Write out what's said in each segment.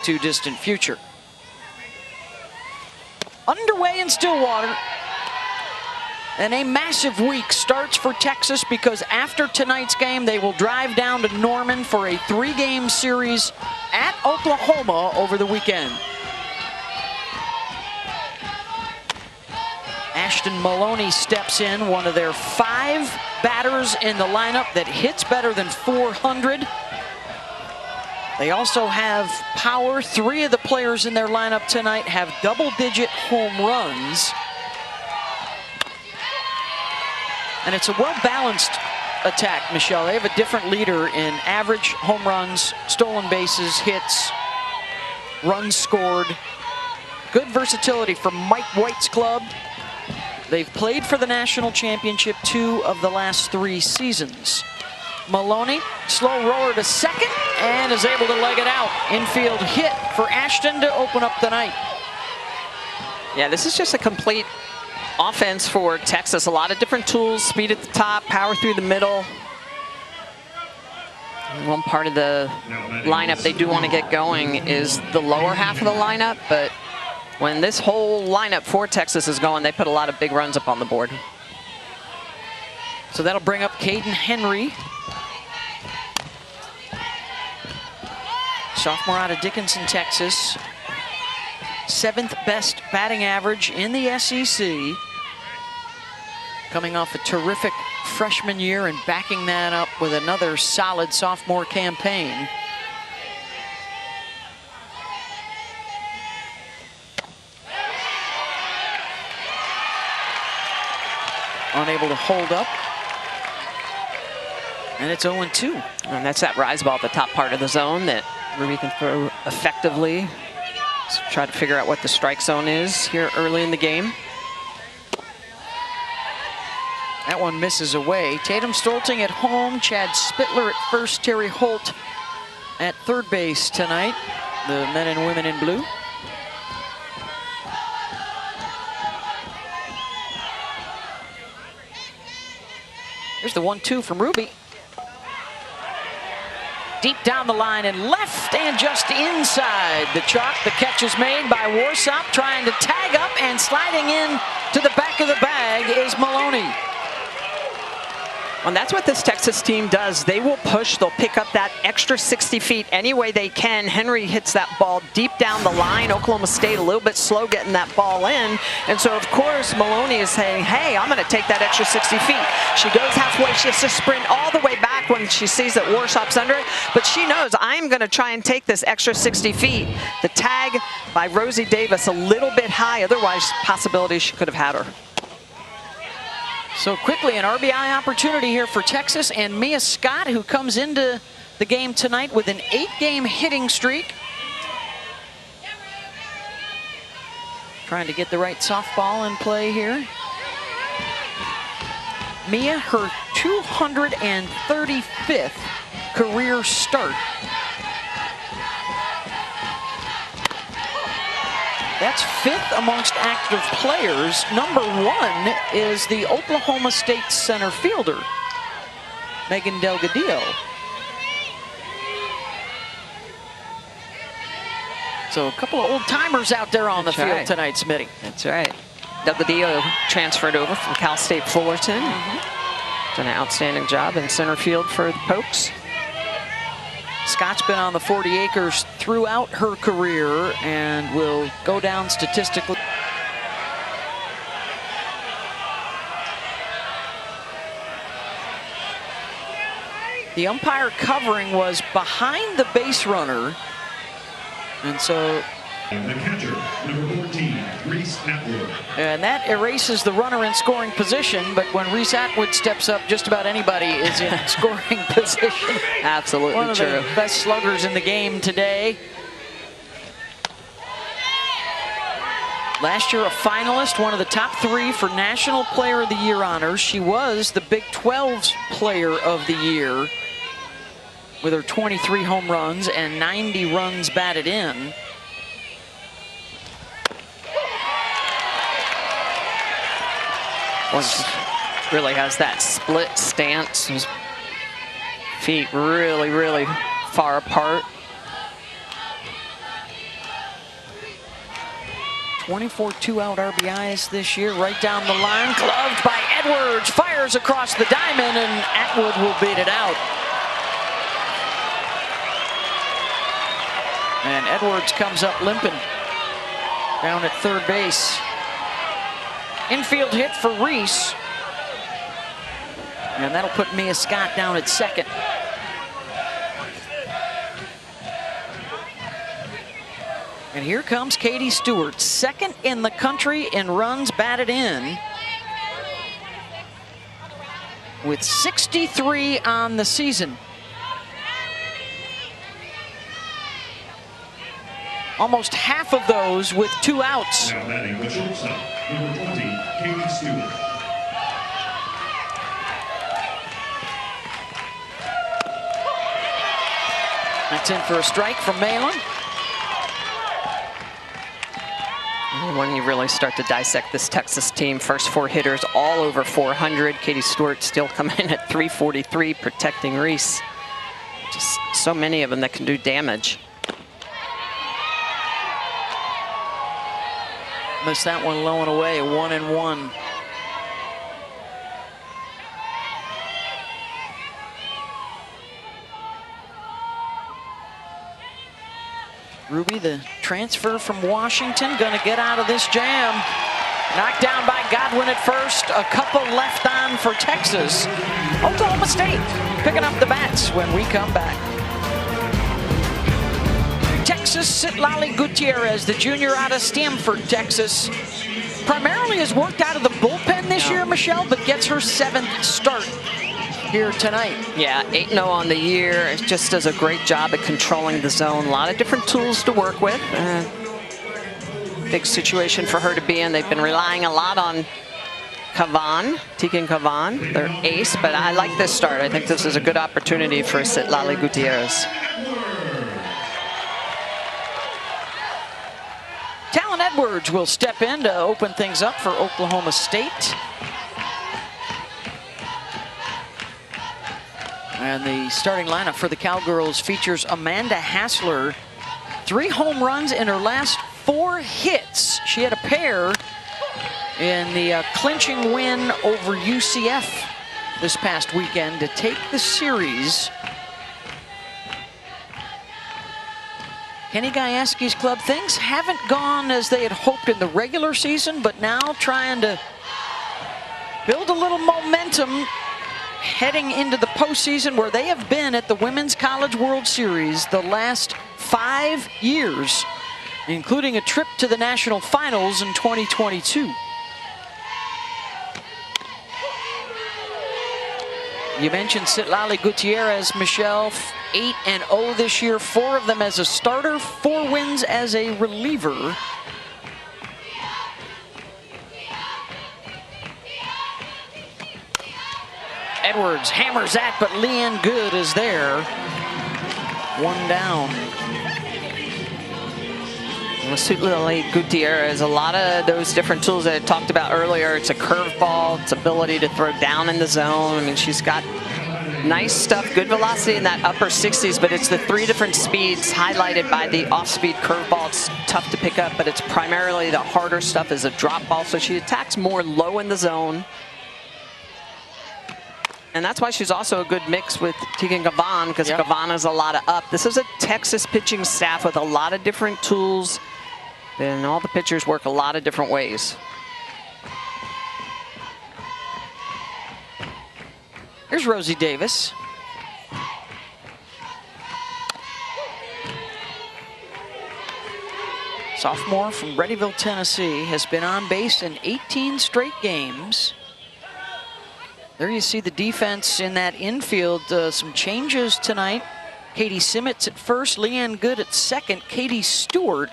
not-too-distant future. Underway in Stillwater. And a massive week starts for Texas because after tonight's game, they will drive down to Norman for a 3-game series at Oklahoma over the weekend. Ashton Maloney steps in, one of their 5 batters in the lineup that hits better than 400. They also have power. 3 of the players in their lineup tonight have double-digit home runs. And it's a well-balanced attack, Michelle. They have a different leader in average home runs, stolen bases, hits, runs scored. Good versatility from Mike White's club. They've played for the national championship 2 of the last 3 seasons. Maloney, slow roller to second, and is able to leg it out. Infield hit for Ashton to open up the night. Yeah, this is just a complete offense for Texas. A lot of different tools, speed at the top, power through the middle. One part of the lineup they do want to get going is the lower half of the lineup, but when this whole lineup for Texas is going, they put a lot of big runs up on the board. So that'll bring up Caden Henry. Sophomore out of Dickinson, Texas. 7th best batting average in the SEC. Coming off a terrific freshman year and backing that up with another solid sophomore campaign. Unable to hold up. And it's 0-2. And that's that rise ball at the top part of the zone that Ruby can throw effectively. So try to figure out what the strike zone is here early in the game. That one misses away. Tatum Stolting at home, Chad Spittler at first, Terry Holt at third base tonight. The men and women in blue. Here's the 1-2 from Ruby. Deep down the line and left and just inside the chalk. The catch is made by Warsop, trying to tag up, and sliding in to the back of the bag is Maloney. And that's what this Texas team does. They will push, they'll pick up that extra 60 feet any way they can. Henry hits that ball deep down the line. Oklahoma State a little bit slow getting that ball in. And so, of course, Maloney is saying, hey, I'm going to take that extra 60 feet. She goes halfway. She has to sprint all the way back when she sees that Warsop's under it. But she knows, I'm going to try and take this extra 60 feet. The tag by Rosie Davis a little bit high. Otherwise, possibility she could have had her. So quickly, an RBI opportunity here for Texas, and Mia Scott, who comes into the game tonight with an 8-game hitting streak. Trying to get the right softball in play here. Mia, her 235th career start. That's 5th amongst active players. Number 1 is the Oklahoma State center fielder, Megan Delgadillo. So a couple of old timers out there on the field tonight, Smitty. That's right. Delgadillo transferred over from Cal State Fullerton. Done an outstanding job in center field for the Pokes. Scott's been on the 40 acres throughout her career and will go down statistically. The umpire covering was behind the base runner, and so And the catcher, number 14, Reese Atwood. And that erases the runner in scoring position, but when Reese Atwood steps up, just about anybody is in scoring position. Absolutely One of true. the best sluggers in the game today. Last year a finalist, one of the top 3 for National Player of the Year honors. She was the Big 12's Player of the Year with her 23 home runs and 90 runs batted in. Well, really has that split stance. His feet really, really far apart. 24 two-out RBIs this year, right down the line. Gloved by Edwards, fires across the diamond, and Atwood will beat it out. And Edwards comes up limping down at third base. Infield hit for Reese. And that'll put Mia Scott down at second. And here comes Katie Stewart, second in the country in runs batted in, with 63 on the season. Almost half of those with 2 outs. Now batting the shortstop, number 20, Katie Stewart. That's in for a strike from Malin. When you really start to dissect this Texas team, first 4 hitters all over 400. Katie Stewart still coming in at 343, protecting Reese. Just so many of them that can do damage. Missed that one low and away, 1-1. Ruby, the transfer from Washington, gonna get out of this jam. Knocked down by Godwin at first. A couple left on for Texas. Oklahoma State picking up the bats when we come back. Texas, Citlali Gutierrez, the junior out of Stamford, Texas. Primarily has worked out of the bullpen this year, Michelle, but gets her 7th start here tonight. Yeah, 8-0 on the year. It just does a great job at controlling the zone. A lot of different tools to work with. Big situation for her to be in. They've been relying a lot on Kavan, Tegan Kavan, their ace, but I like this start. I think this is a good opportunity for Citlali Gutierrez. Talon Edwards will step in to open things up for Oklahoma State. And the starting lineup for the Cowgirls features Amanda Hassler. 3 home runs in her last 4 hits. She had a pair in the clinching win over UCF this past weekend to take the series. Kenny Gajewski's club, things haven't gone as they had hoped in the regular season, but now trying to build a little momentum heading into the postseason, where they have been at the Women's College World Series the last 5 years, including a trip to the national finals in 2022. You mentioned Citlali Gutierrez, Michelle, 8-0 this year, 4 of them as a starter, 4 wins as a reliever. Edwards hammers that, but Leanne Good is there. 1 down. Citlali Gutierrez, a lot of those different tools that I talked about earlier. It's a curveball, its ability to throw down in the zone. I mean, she's got nice stuff, good velocity in that upper 60s, but it's the 3 different speeds highlighted by the off-speed curveball. It's tough to pick up, but it's primarily the harder stuff is a drop ball, so she attacks more low in the zone. And that's why she's also a good mix with Tegan Kavan, because Kavan is a lot of up. This is a Texas pitching staff with a lot of different tools, and all the pitchers work a lot of different ways. Here's Rosie Davis. Sophomore from Readyville, Tennessee, has been on base in 18 straight games. There you see the defense in that infield. Some changes tonight. Katie Simmons at first, Leanne Good at second. Katie Stewart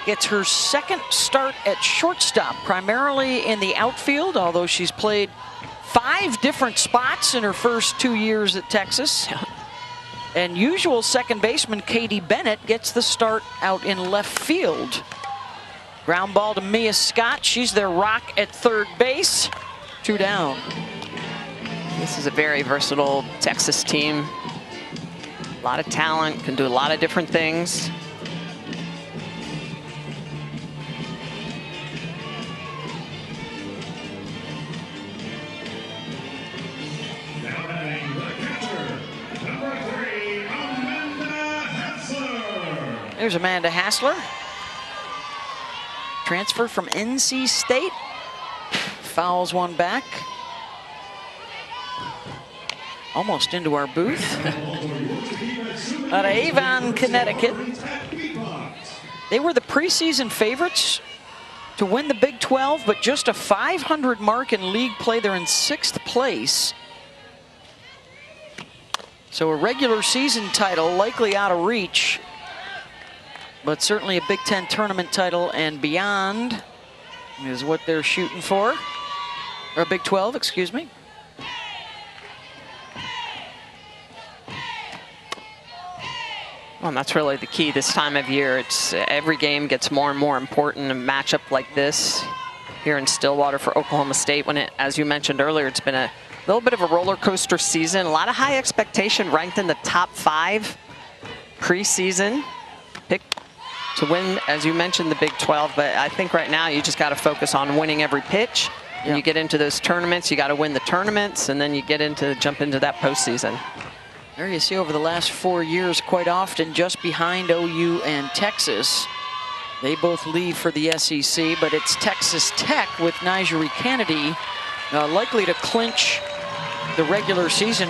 gets her 2nd start at shortstop, primarily in the outfield, although she's played 5 different spots in her first 2 years at Texas. And usual second baseman Katie Bennett gets the start out in left field. Ground ball to Mia Scott. She's their rock at third base. 2 down. This is a very versatile Texas team. A lot of talent, can do a lot of different things. There's Amanda Hassler. Transfer from NC State. Fouls one back. Almost into our booth. Out of Avon, Connecticut. They were the preseason favorites to win the Big 12, but just a 500 mark in league play. They're in 6th place. So a regular season title likely out of reach, but certainly a Big 10 tournament title and beyond is what they're shooting for. Or Big 12, excuse me. Well, and that's really the key this time of year. It's every game gets more and more important. A matchup like this here in Stillwater for Oklahoma State, when it, as you mentioned earlier, it's been a little bit of a roller coaster season. A lot of high expectation, ranked in the top 5 preseason. Picked to win, as you mentioned, the Big 12. But I think right now you just got to focus on winning every pitch. And you get into those tournaments, you got to win the tournaments, and then you jump into that postseason. There you see over the last 4 years, quite often just behind OU and Texas. They both lead for the SEC, but it's Texas Tech with Nigeri Kennedy likely to clinch the regular season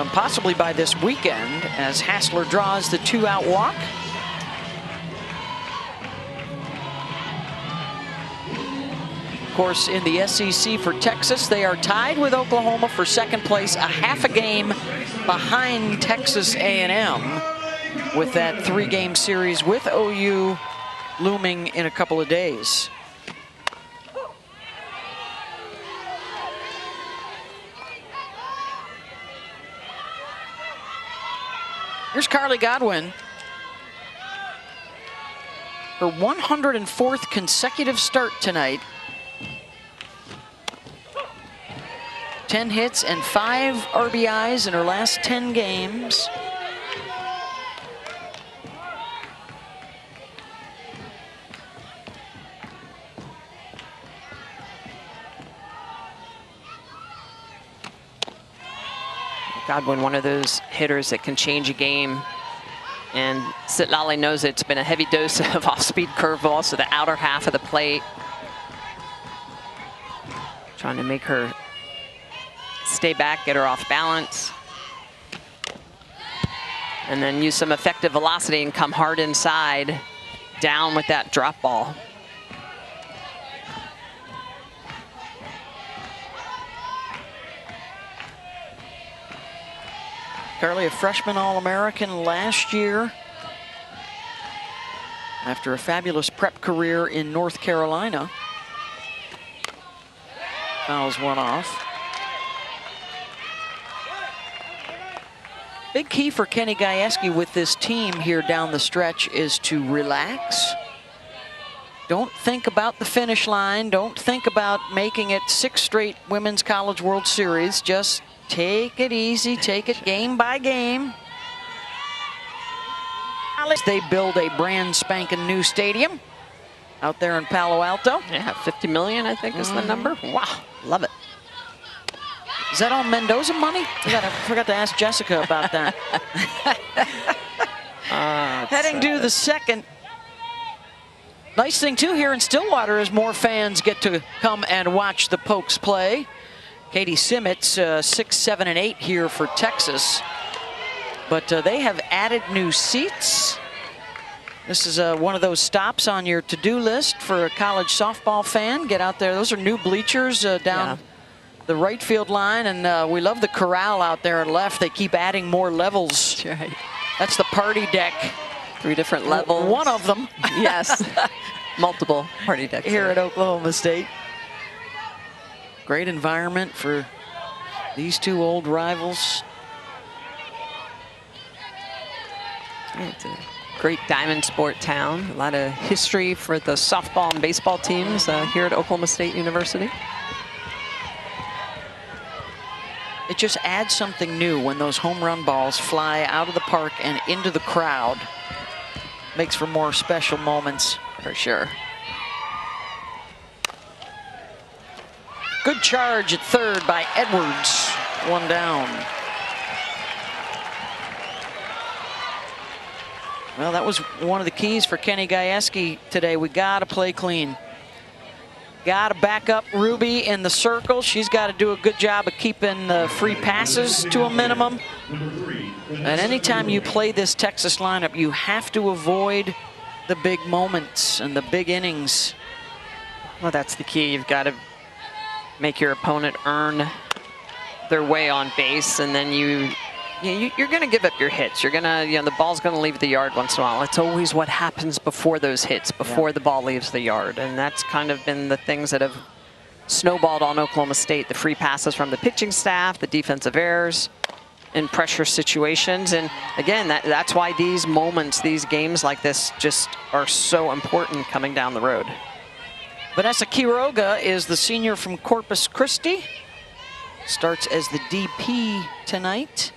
possibly by this weekend as Hassler draws the 2-out walk. Of course, in the SEC for Texas, they are tied with Oklahoma for 2nd place, a half a game behind Texas A&M, with that 3-game series with OU looming in a couple of days. Here's Carly Godwin. Her 104th consecutive start tonight. 10 hits and 5 RBIs in her last 10 games. Godwin, one of those hitters that can change a game. And Sitlali knows it's been a heavy dose of off-speed curveball, so the outer half of the plate. Trying to make her stay back, get her off balance. And then use some effective velocity and come hard inside, down with that drop ball. Carly, a freshman All-American last year after a fabulous prep career in North Carolina. Fouls one off. Big key for Kenny Gajewski with this team here down the stretch is to relax. Don't think about the finish line. Don't think about making it 6 straight Women's College World Series. Just take it easy, take it game by game. They build a brand spanking new stadium out there in Palo Alto. Yeah, 50 million, I think, is the number. Wow, love it. Is that all Mendoza money? I forgot to ask Jessica about that. Heading to the 2nd. Nice thing, too, here in Stillwater is more fans get to come and watch the Pokes play. Katie Simmons, 6, 7, and 8 here for Texas. But they have added new seats. This is one of those stops on your to-do list for a college softball fan. Get out there. Those are new bleachers down the right field line, and we love the corral out there on left. They keep adding more levels. That's right. That's the party deck. 3 different levels. One of them. Yes. Multiple party decks. Here at Oklahoma State. Great environment for these 2 old rivals. It's a great diamond sport town. A lot of history for the softball and baseball teams here at Oklahoma State University. It just adds something new when those home run balls fly out of the park and into the crowd. Makes for more special moments, for sure. Good charge at 3rd by Edwards. 1 down. Well, that was one of the keys for Kenny Gajewski today. We got to play clean. Got to back up Ruby in the circle. She's got to do a good job of keeping the free passes to a minimum. And anytime you play this Texas lineup, you have to avoid the big moments and the big innings. Well, that's the key. You've got to make your opponent earn their way on base, and then you're going to give up your hits. You're going to, the ball's going to leave the yard once in a while. It's always what happens before those hits, before the ball leaves the yard. And that's kind of been the things that have snowballed on Oklahoma State. The free passes from the pitching staff, the defensive errors in pressure situations. And again, that's why these moments, these games like this just are so important coming down the road. Vanessa Quiroga is the senior from Corpus Christi. Starts as the DP tonight.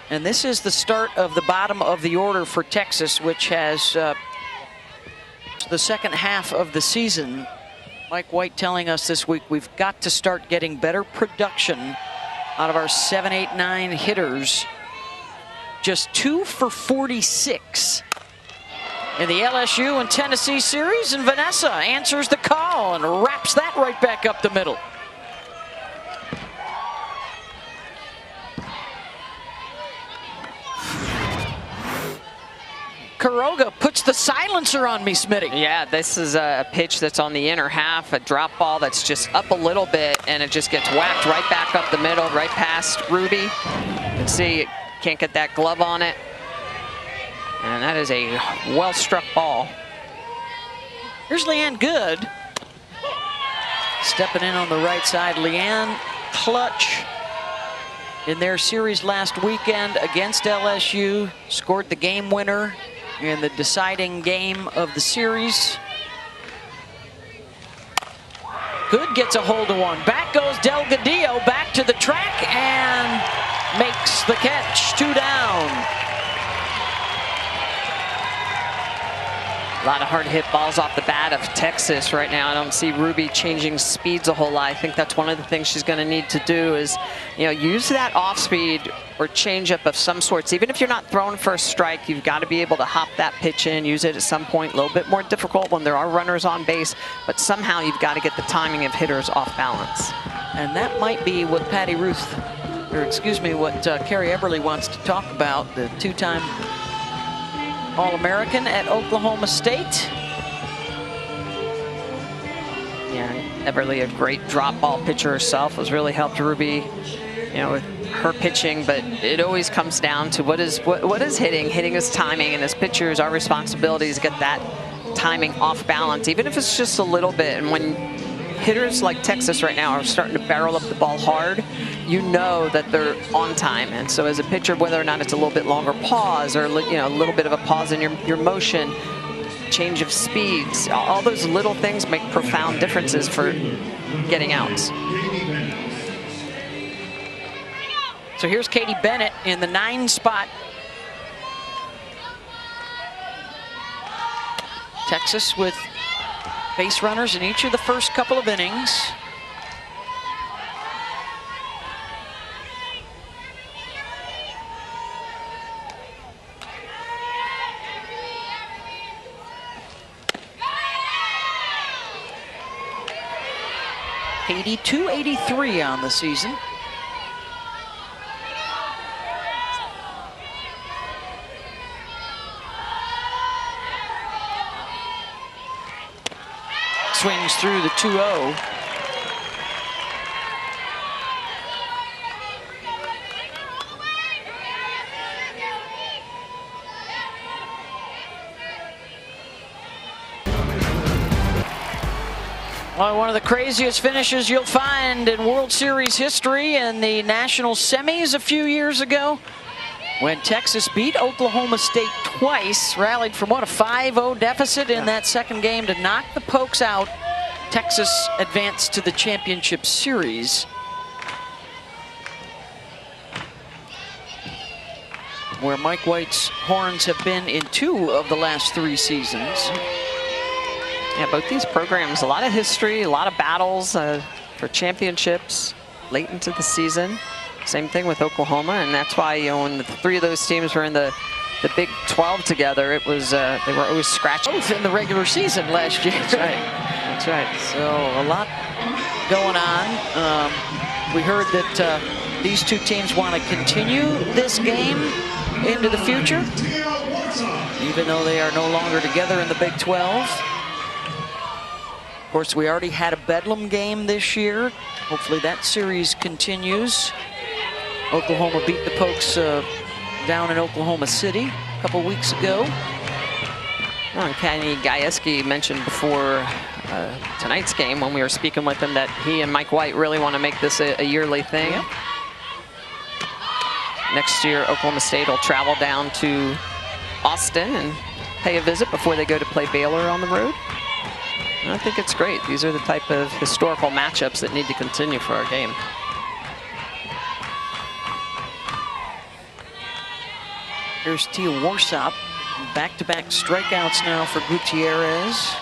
And this is the start of the bottom of the order for Texas, which has the second half of the season. Mike White telling us this week we've got to start getting better production out of our 7, 8, 9 hitters. Just 2 for 46 in the LSU and Tennessee series, and Vanessa answers the call and wraps that right back up the middle. Quiroga puts the silencer on me, Smitty. Yeah, this is a pitch that's on the inner half, a drop ball that's just up a little bit, and it just gets whacked right back up the middle, right past Ruby. You can see, can't get that glove on it. And that is a well-struck ball. Here's Leanne Good. Stepping in on the right side. Leanne clutch in their series last weekend against LSU. Scored the game winner in the deciding game of the series. Good gets a hold of one. Back goes Delgadillo back to the track and makes the catch. 2 down. A lot of hard hit balls off the bat of Texas right now. I don't see Ruby changing speeds a whole lot. I think that's one of the things she's going to need to do is, use that off speed or changeup of some sorts. Even if you're not throwing for a strike, you've got to be able to hop that pitch in, use it at some point. A little bit more difficult when there are runners on base, but somehow you've got to get the timing of hitters off balance. And that might be what Patty Ruth, what Carrie Eberly wants to talk about, the 2-time All-American at Oklahoma State. Yeah, Eberly, a great drop ball pitcher herself, has really helped Ruby, with her pitching. But it always comes down to what is hitting. Hitting is timing, and as pitchers, our responsibility is to get that timing off balance, even if it's just a little bit. And when hitters like Texas right now are starting to barrel up the ball hard, you know that they're on time. And so as a pitcher, whether or not it's a little bit longer pause or a little bit of a pause in your motion, change of speeds, all those little things make profound differences for getting outs. So here's Katie Bennett in the 9 spot. Texas with base runners in each of the first couple of innings. .283 on the season. Swings through the 2-0. Well, one of the craziest finishes you'll find in World Series history in the national semis a few years ago, when Texas beat Oklahoma State twice, rallied from a 5-0 deficit in that second game to knock the Pokes out. Texas advanced to the championship series. Where Mike White's Horns have been in 2 of the last 3 seasons. Yeah, both these programs, a lot of history, a lot of battles for championships late into the season. Same thing with Oklahoma, and that's why, you know, when the three of those teams were in the Big 12 together, it was they were always scratching. Both in the regular season last year. That's right. That's right. So a lot going on. We heard that these two teams want to continue this game into the future, even though they are no longer together in the Big 12. Of course, we already had a Bedlam game this year. Hopefully that series continues. Oklahoma beat the Pokes down in Oklahoma City a couple weeks ago. Well, and Kenny Gajewski mentioned before tonight's game when we were speaking with him that he and Mike White really want to make this a yearly thing. Yep. Next year, Oklahoma State will travel down to Austin and pay a visit before they go to play Baylor on the road. And I think it's great. These are the type of historical matchups that need to continue for our game. Here's Tia Warsop. Back-to-back strikeouts now for Gutierrez.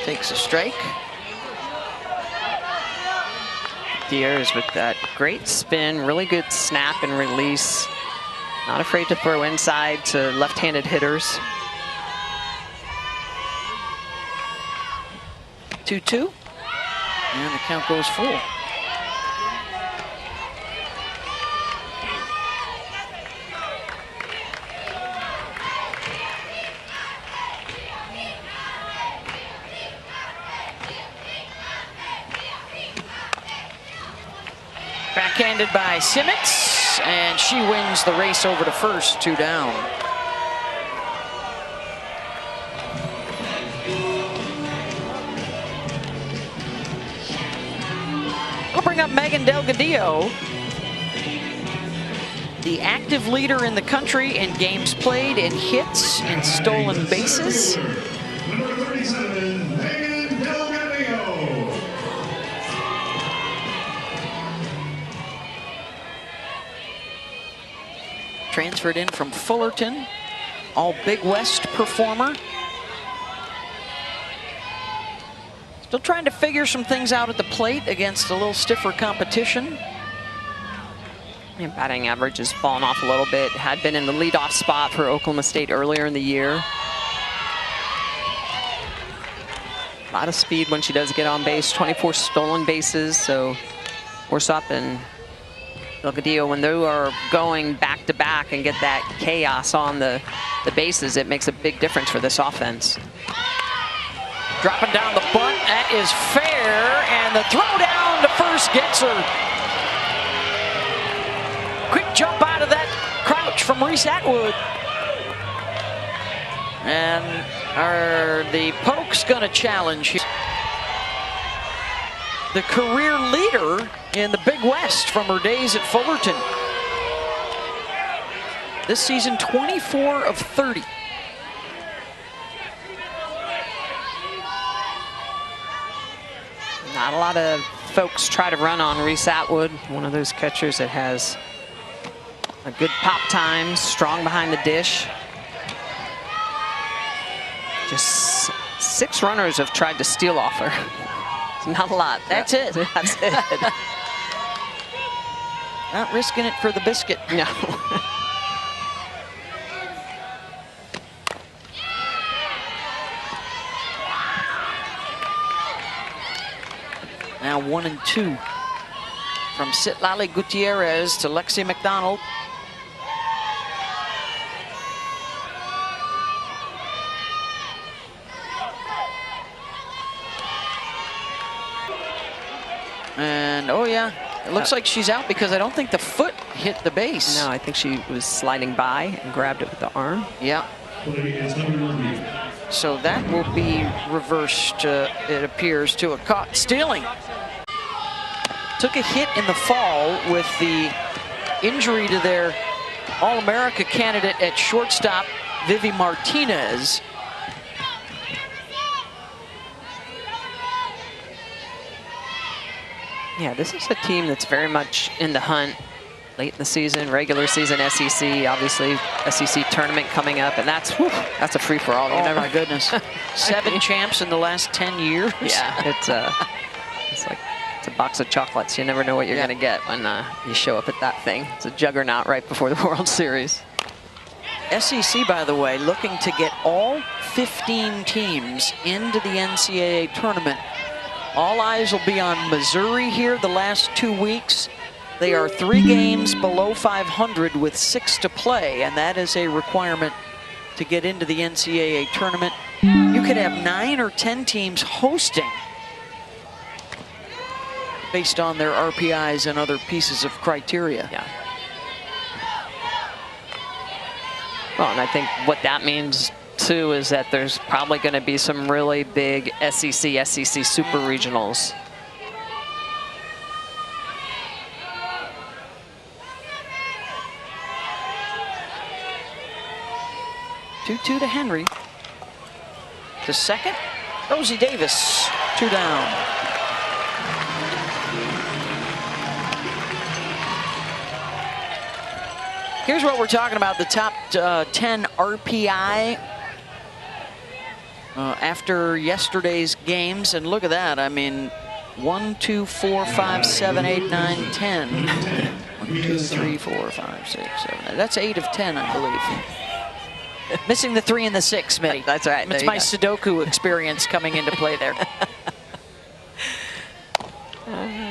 Takes a strike. Gutierrez with that great spin, really good snap and release. Not afraid to throw inside to left-handed hitters. 2-2. And the count goes full. Backhanded by Simmons, and she wins the race over to first, 2 down. We'll bring up Megan Delgadillo, the active leader in the country in games played, in hits, in stolen bases. Number 37, Megan Delgadillo. Transferred in from Fullerton, all Big West performer. Still trying to figure some things out at the plate against a little stiffer competition. And batting average has fallen off a little bit. Had been in the leadoff spot for Oklahoma State earlier in the year. A lot of speed when she does get on base. 24 stolen bases, so Warsop and Delgadillo, when they are going back-to-back and get that chaos on the bases, it makes a big difference for this offense. Dropping down the bunt, that is fair, and the throw down to first gets her. Quick jump out of that crouch from Reese Atwood. And are the Pokes gonna challenge here? The career leader in the Big West from her days at Fullerton. This season, 24 of 30. Not a lot of folks try to run on Reese Atwood, one of those catchers that has a good pop time, strong behind the dish. Just 6 runners have tried to steal off her. Not a lot. That's it. That's it. Not risking it for the biscuit. No. Now 1-2 from Citlali Gutierrez to Lexi McDonald. And oh yeah, it looks like she's out because I don't think the foot hit the base. No, I think she was sliding by and grabbed it with the arm. Yeah. Play is number So that will be reversed, it appears, to a caught stealing. Took a hit in the fall with the injury to their All-America candidate at shortstop, Vivi Martinez. Yeah, this is a team that's very much in the hunt late in the season, regular season SEC, obviously SEC tournament coming up, and that's a free-for-all. Oh, my goodness. 7 champs in the last 10 years. Yeah, it's like it's a box of chocolates. You never know what you're going to get when you show up at that thing. It's a juggernaut right before the World Series. SEC, by the way, looking to get all 15 teams into the NCAA tournament. All eyes will be on Missouri here the last 2 weeks. They are 3 games below 500 with 6 to play, and that is a requirement to get into the NCAA tournament. You could have 9 or 10 teams hosting based on their RPIs and other pieces of criteria. Yeah. Well, and I think what that means too is that there's probably going to be some really big SEC super regionals. Two to Henry. To second, Rosie Davis, 2 down. Here's what we're talking about, the top 10 RPI after yesterday's games. And look at that. I mean, 1, 2, 4, 5, 7, 8, 9, 10. 1, 2, 3, 4, 5, 6, 7. That's 8 of 10, I believe. Missing the 3 and the 6, Smitty. That's right. It's my Sudoku experience coming into play there.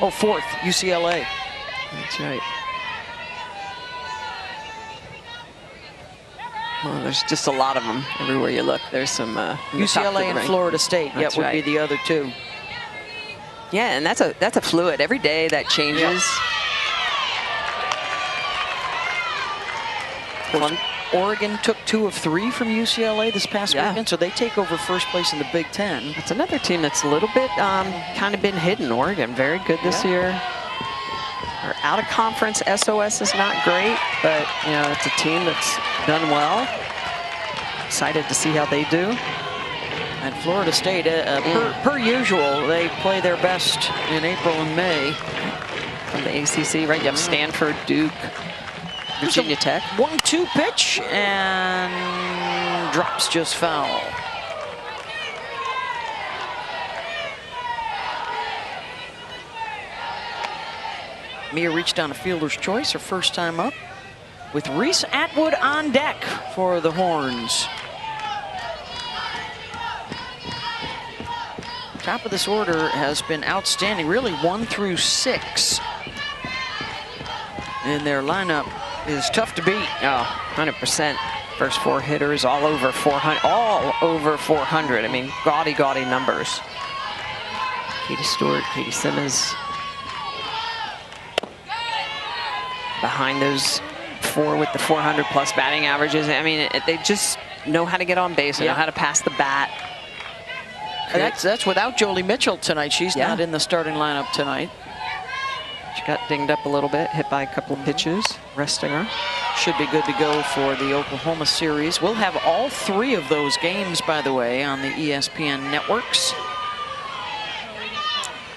Oh, 4th, UCLA. That's right. Well, there's just a lot of them everywhere you look. There's some UCLA and Florida State. That's would right. be the other 2. Yeah, and that's a fluid. Every day that changes. Yep. Oregon took 2 of 3 from UCLA this past weekend, so they take over first place in the Big Ten. It's another team that's a little bit kind of been hidden. Oregon, very good this year. Our out of conference SOS is not great, but you know it's a team that's done well. Excited to see how they do. And Florida State, per usual, they play their best in April and May. From the ACC, right? You have Stanford, Duke, Virginia Tech. 1-2 pitch and drops just foul. Mia reached down a fielder's choice, her first time up, with Reese Atwood on deck for the Horns. Top of this order has been outstanding, really 1 through 6. And their lineup is tough to beat. Oh, 100%. First 4 hitters, all over 400. All over 400. I mean, gaudy, gaudy numbers. Katie Stewart, Katie Simmons. Behind those 4 with the 400+ batting averages. I mean, they just know how to get on base. They know how to pass the bat. And that's without Jolie Mitchell tonight. She's not in the starting lineup tonight. She got dinged up a little bit, hit by a couple of pitches, resting her. Should be good to go for the Oklahoma series. We'll have all 3 of those games, by the way, on the ESPN networks.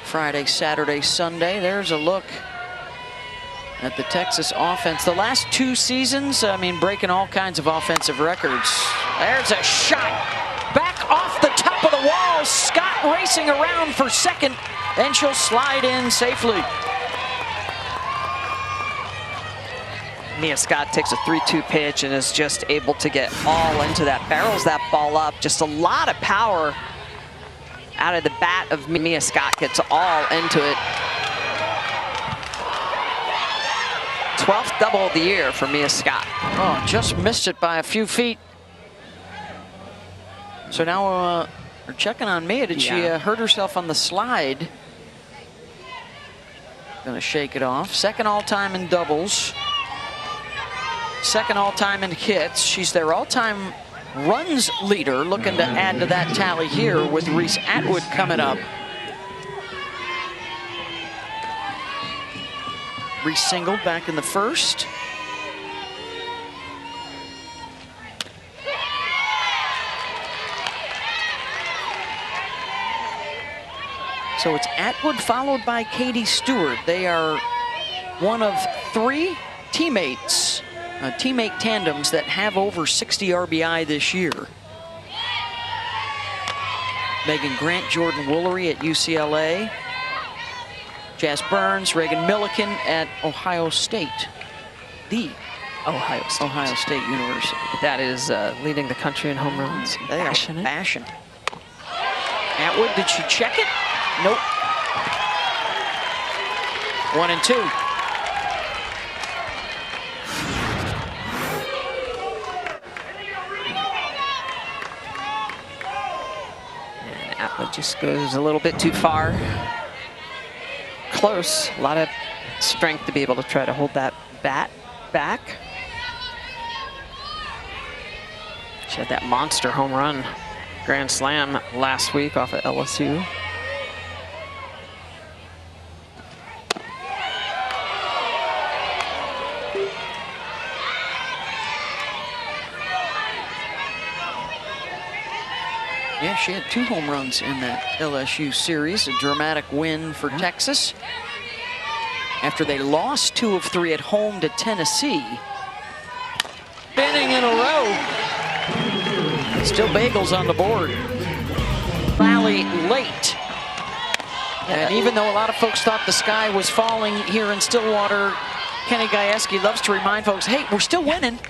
Friday, Saturday, Sunday. There's a look at the Texas offense. The last 2 seasons, I mean, breaking all kinds of offensive records. There's a shot back off the top of the wall. Scott racing around for second, and she'll slide in safely. Mia Scott takes a 3-2 pitch and is just able to get all into that, barrels that ball up. Just a lot of power out of the bat of Mia Scott, gets all into it. 12th double of the year for Mia Scott. Oh, just missed it by a few feet. So now we're checking on Mia. Did she hurt herself on the slide? Gonna shake it off. Second all-time in doubles. Second all-time in hits. She's their all-time runs leader, looking to add to that tally here with Reese Atwood coming up. Reese singled back in the first. So it's Atwood followed by Katie Stewart. They are one of 3 teammates, teammate tandems that have over 60 RBI this year. Megan Grant, Jordan Woolery at UCLA. Jazz Burns, Reagan Milliken at Ohio State. The Ohio State University. That is leading the country in home runs. They are Passionate. passion. Atwood, did she check it? Nope. 1-2. And Atwood just goes a little bit too far. Close. A lot of strength to be able to try to hold that bat back. She had that monster home run grand slam last week off at LSU. Yeah, she had 2 home runs in that LSU series, a dramatic win for Texas. After they lost 2 of 3 at home to Tennessee. Inning in a row. Still bagels on the board. Rally late. And even though a lot of folks thought the sky was falling here in Stillwater, Kenny Gajewski loves to remind folks, hey, we're still winning.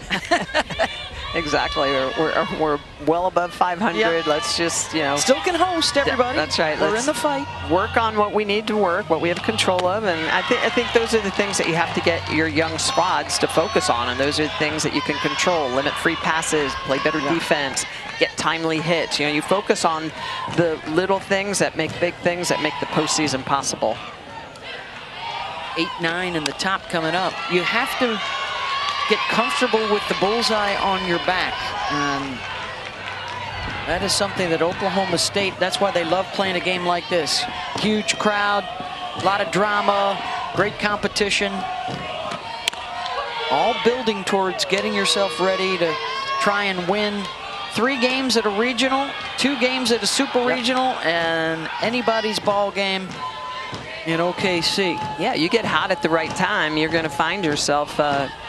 Exactly. We're well above 500. Yep. Let's just, you know. Still can host, everybody. That's right. We're Let's in the fight. Work on what we need to work, what we have control of, and I think those are the things that you have to get your young squads to focus on, and those are the things that you can control. Limit free passes, play better defense, get timely hits. You know, you focus on the little things that make big things that make the postseason possible. 8-9 in the top coming up. You have to get comfortable with the bullseye on your back. And that is something that Oklahoma State, that's why they love playing a game like this. Huge crowd, a lot of drama, great competition. All building towards getting yourself ready to try and win 3 games at a regional, 2 games at a super regional, and anybody's ball game in OKC. Yeah, you get hot at the right time, you're going to find yourself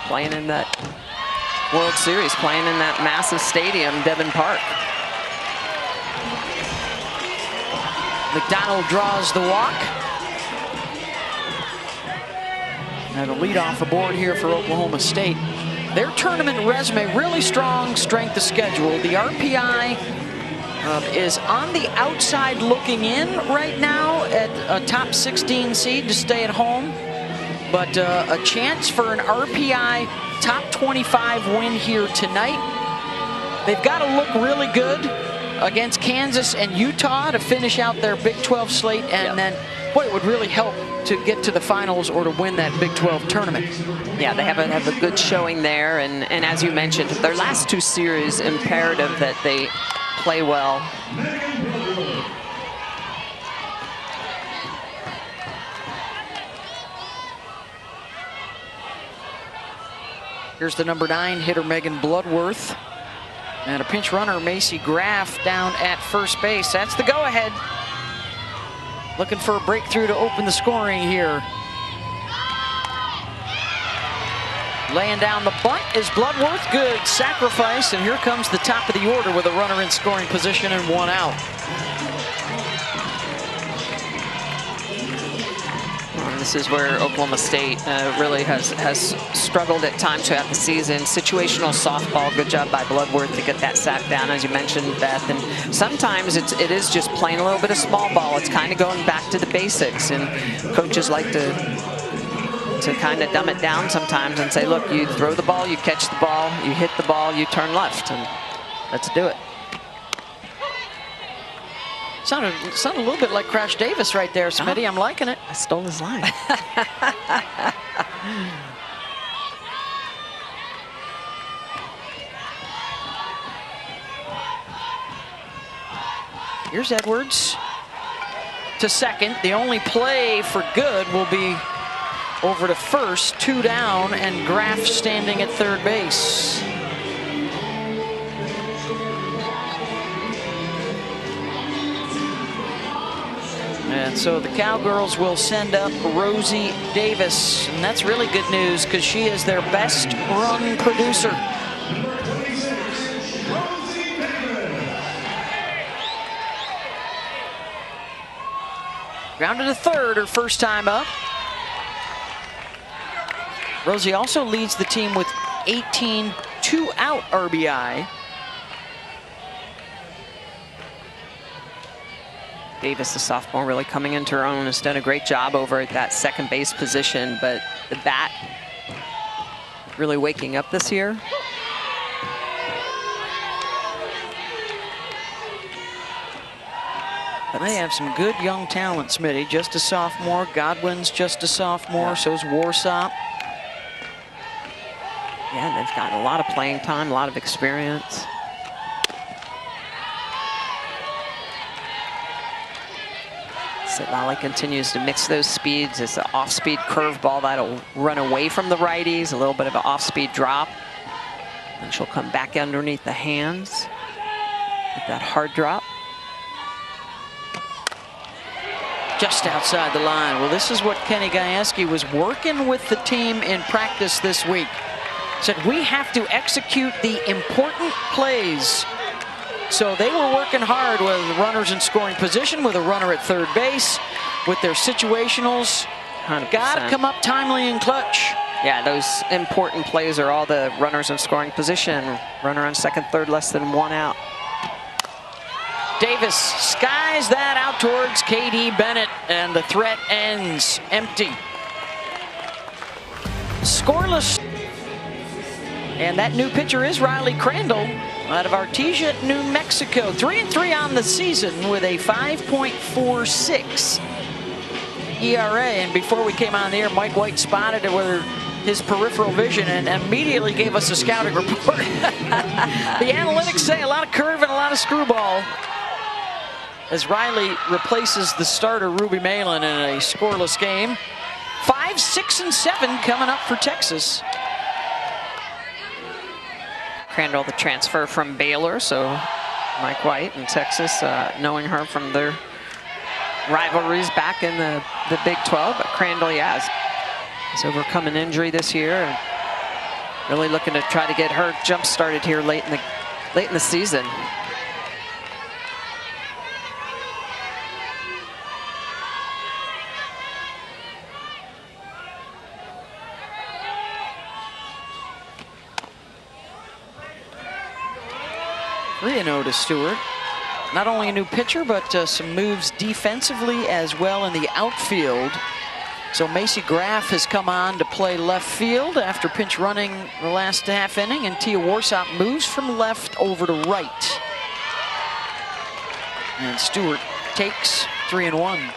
playing in that World Series, playing in that massive stadium, Devon Park. McDonald draws the walk. And a leadoff aboard here for Oklahoma State. Their tournament resume, really strong strength of schedule. The RPI is on the outside looking in right now at a top 16 seed to stay at home. But a chance for an RPI top 25 win here tonight. They've got to look really good against Kansas and Utah to finish out their Big 12 slate, and then, boy, it would really help to get to the finals or to win that Big 12 tournament. Yeah, they have a good showing there, and as you mentioned, their last 2 series, imperative that they play well. Here's the number 9 hitter, Megan Bloodworth. And a pinch runner, Macy Graff, down at first base. That's the go-ahead. Looking for a breakthrough to open the scoring here. Laying down the bunt is Bloodworth. Good sacrifice, and here comes the top of the order with a runner in scoring position and 1 out. This is where Oklahoma State really has struggled at times throughout the season. Situational softball, good job by Bloodworth to get that sack down, as you mentioned, Beth. And sometimes it is just playing a little bit of small ball. It's kind of going back to the basics, and coaches like to kind of dumb it down sometimes and say, look, you throw the ball, you catch the ball, you hit the ball, you turn left, and let's do it. Sounded a little bit like Crash Davis right there, Smitty. I'm liking it. I stole his line. Here's Edwards to second. The only play for good will be over to first, 2 down, and Graff standing at third base. And so the Cowgirls will send up Rosie Davis. And that's really good news because she is their best run producer. Grounded to third, her first time up. Rosie also leads the team with 18 two-out RBI. Davis, the sophomore, really coming into her own, has done a great job over at that second base position, but the bat really waking up this year. But they have some good young talent, Smitty. Just a sophomore. Godwin's just a sophomore. Yeah. So's Warsop. Yeah, and they've gotten a lot of playing time, a lot of experience. Sitlali continues to mix those speeds. It's an off-speed curveball that'll run away from the righties, a little bit of an off-speed drop. And she'll come back underneath the hands with that hard drop. Just outside the line. Well, this is what Kenny Gajewski was working with the team in practice this week. Said, we have to execute the important plays. So they were working hard with runners in scoring position, with a runner at third base, with their situationals. 100%. Got to come up timely and clutch. Yeah, those important plays are all the runners in scoring position. Runner on second, third, less than one out. Davis skies that out towards KD Bennett, and the threat ends empty. Scoreless. And that new pitcher is Riley Crandall out of Artesia, New Mexico. 3-3 on the season with a 5.46 ERA. And before we came on the air, Mike White spotted it with his peripheral vision and immediately gave us a scouting report. The analytics say a lot of curve and a lot of screwball, as Riley replaces the starter Ruby Malin in a scoreless game. 5, 6, and 7 coming up for Texas. Crandall, the transfer from Baylor, so Mike White in Texas, knowing her from their rivalries back in the Big 12. But Crandall, yeah, has overcome an injury this year, and really looking to try to get her jump started here late in the season. To Stewart. Not only a new pitcher, but some moves defensively as well in the outfield. So Macy Graff has come on to play left field after pinch running the last half inning, and Tia Warsop moves from left over to right. And Stewart takes 3-1.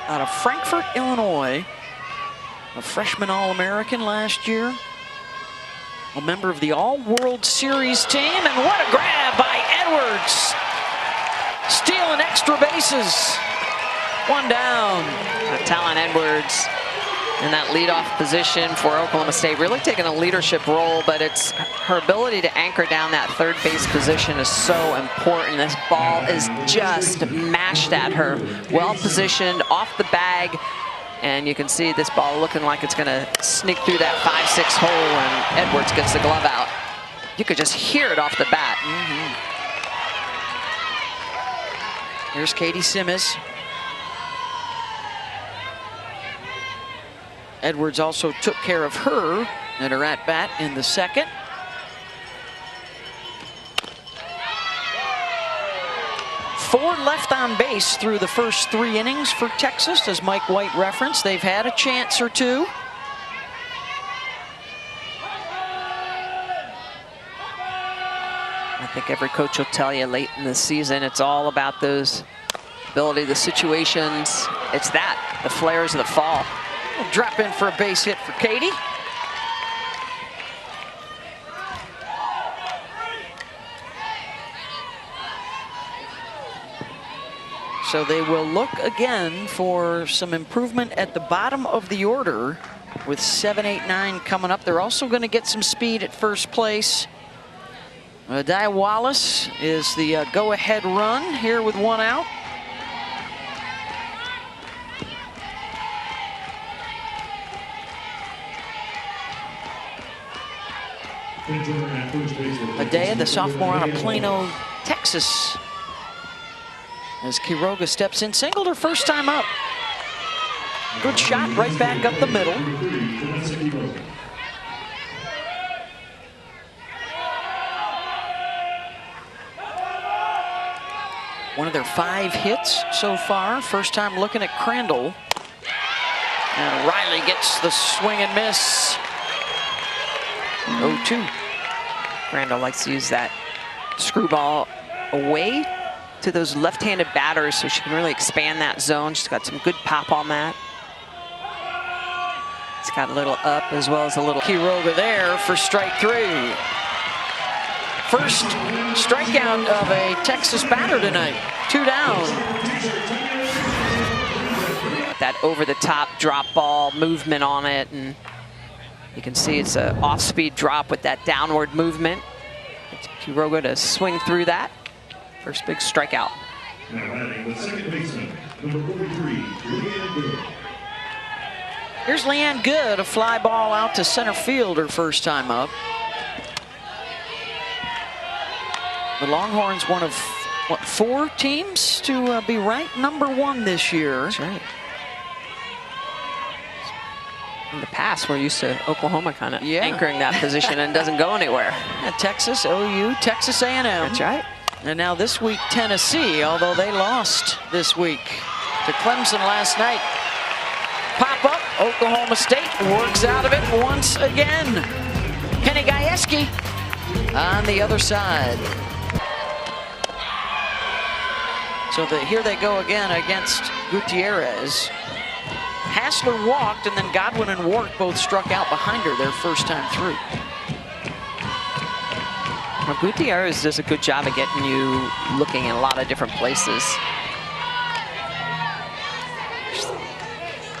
Out of Frankfort, Illinois. A freshman All-American last year. A member of the All-World Series team. And what a grab by Edwards. Stealing extra bases. One down. Talon Edwards in that leadoff position for Oklahoma State. Really taking a leadership role, but it's her ability to anchor down that third base position is so important. This ball is just mashed at her. Well positioned, off the bag. And you can see this ball looking like it's going to sneak through that 5-6 hole, and Edwards gets the glove out. You could just hear it off the bat. Here's Katie Simmons. Edwards also took care of her at her at-bat in the second. Four left on base through the first 3 innings for Texas, as Mike White referenced. They've had a chance or two. I think every coach will tell you late in the season, it's all about those ability, the situations. It's that, the flares of the fall. We'll drop in for a base hit for Katie. So they will look again for some improvement at the bottom of the order with 7, 8, 9 coming up. They're also going to get some speed at first place. Dia Wallace is the go-ahead run here with 1 out. Adaya, the sophomore out of Plano, Texas. As Quiroga steps in, singled her first time up. Good shot right back up the middle. One of their 5 hits so far. First time looking at Crandall. And Riley gets the swing and miss. 0-2. Crandall likes to use that screwball away to those left-handed batters so she can really expand that zone. She's got some good pop on that. It's got a little up as well as a little. Quiroga there for strike 3. First strikeout of a Texas batter tonight. 2 down. That over-the-top drop ball movement on it, and you can see it's an off-speed drop with that downward movement. It's Quiroga to swing through that. First big strikeout. Now batting the second baseman, number 43, Leanne Good. Here's Leanne Good, a fly ball out to center field her first time up. The Longhorns, one of, what, 4 teams to be ranked #1 this year. That's right. In the past, we're used to Oklahoma kind of anchoring that position and doesn't go anywhere. Yeah, Texas, OU, Texas A&M. That's right. And now this week, Tennessee, although they lost this week to Clemson last night. Pop up, Oklahoma State works out of it once again. Kenny Gajewski on the other side. So here they go again against Gutierrez. Hassler walked, and then Godwin and Wart both struck out behind her their first time through. Well, Gutierrez does a good job of getting you looking in a lot of different places. Just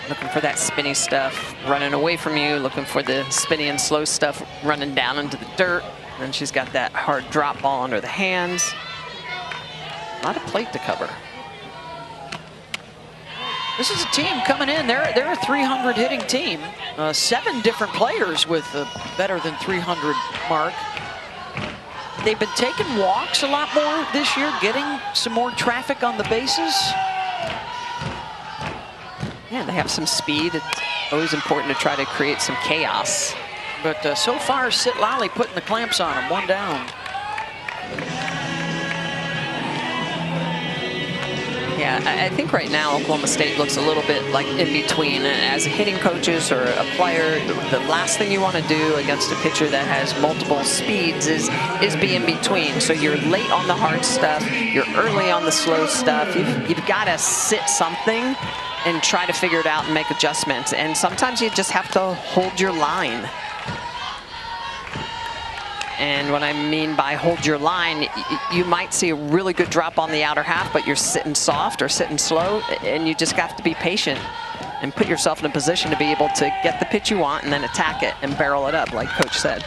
looking for that spinny stuff running away from you, looking for the spinny and slow stuff running down into the dirt. And then she's got that hard drop ball under the hands. A lot of plate to cover. This is a team coming in. They're a 300 hitting team. 7 different players with a better than 300 mark. They've been taking walks a lot more this year, getting some more traffic on the bases. Yeah, they have some speed. It's always important to try to create some chaos. But so far, Sitlali putting the clamps on them. 1 down. Yeah, I think right now Oklahoma State looks a little bit like in between. As hitting coaches or a player, the last thing you want to do against a pitcher that has multiple speeds is be in between. So you're late on the hard stuff, you're early on the slow stuff. You've got to sit something and try to figure it out and make adjustments. And sometimes you just have to hold your line. And what I mean by hold your line, you might see a really good drop on the outer half, but you're sitting soft or sitting slow, and you just have to be patient and put yourself in a position to be able to get the pitch you want and then attack it and barrel it up, like Coach said.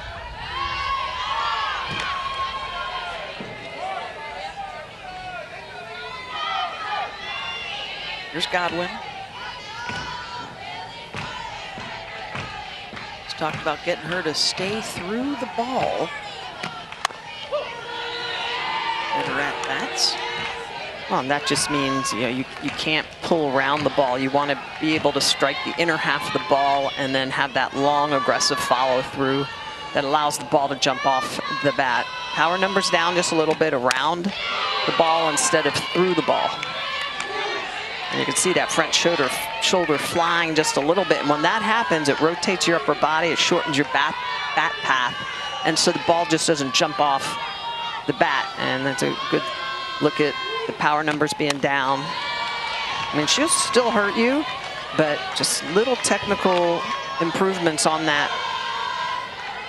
Here's Godwin. He's talked about getting her to stay through the ball. And her at-bats. Well, and that just means you can't pull around the ball. You want to be able to strike the inner half of the ball and then have that long, aggressive follow-through that allows the ball to jump off the bat. Power numbers down just a little bit around the ball instead of through the ball. And you can see that front shoulder flying just a little bit. And when that happens, it rotates your upper body, it shortens your bat path, and so the ball just doesn't jump off the bat. And that's a good look at the power numbers being down. I mean, she'll still hurt you, but just little technical improvements on that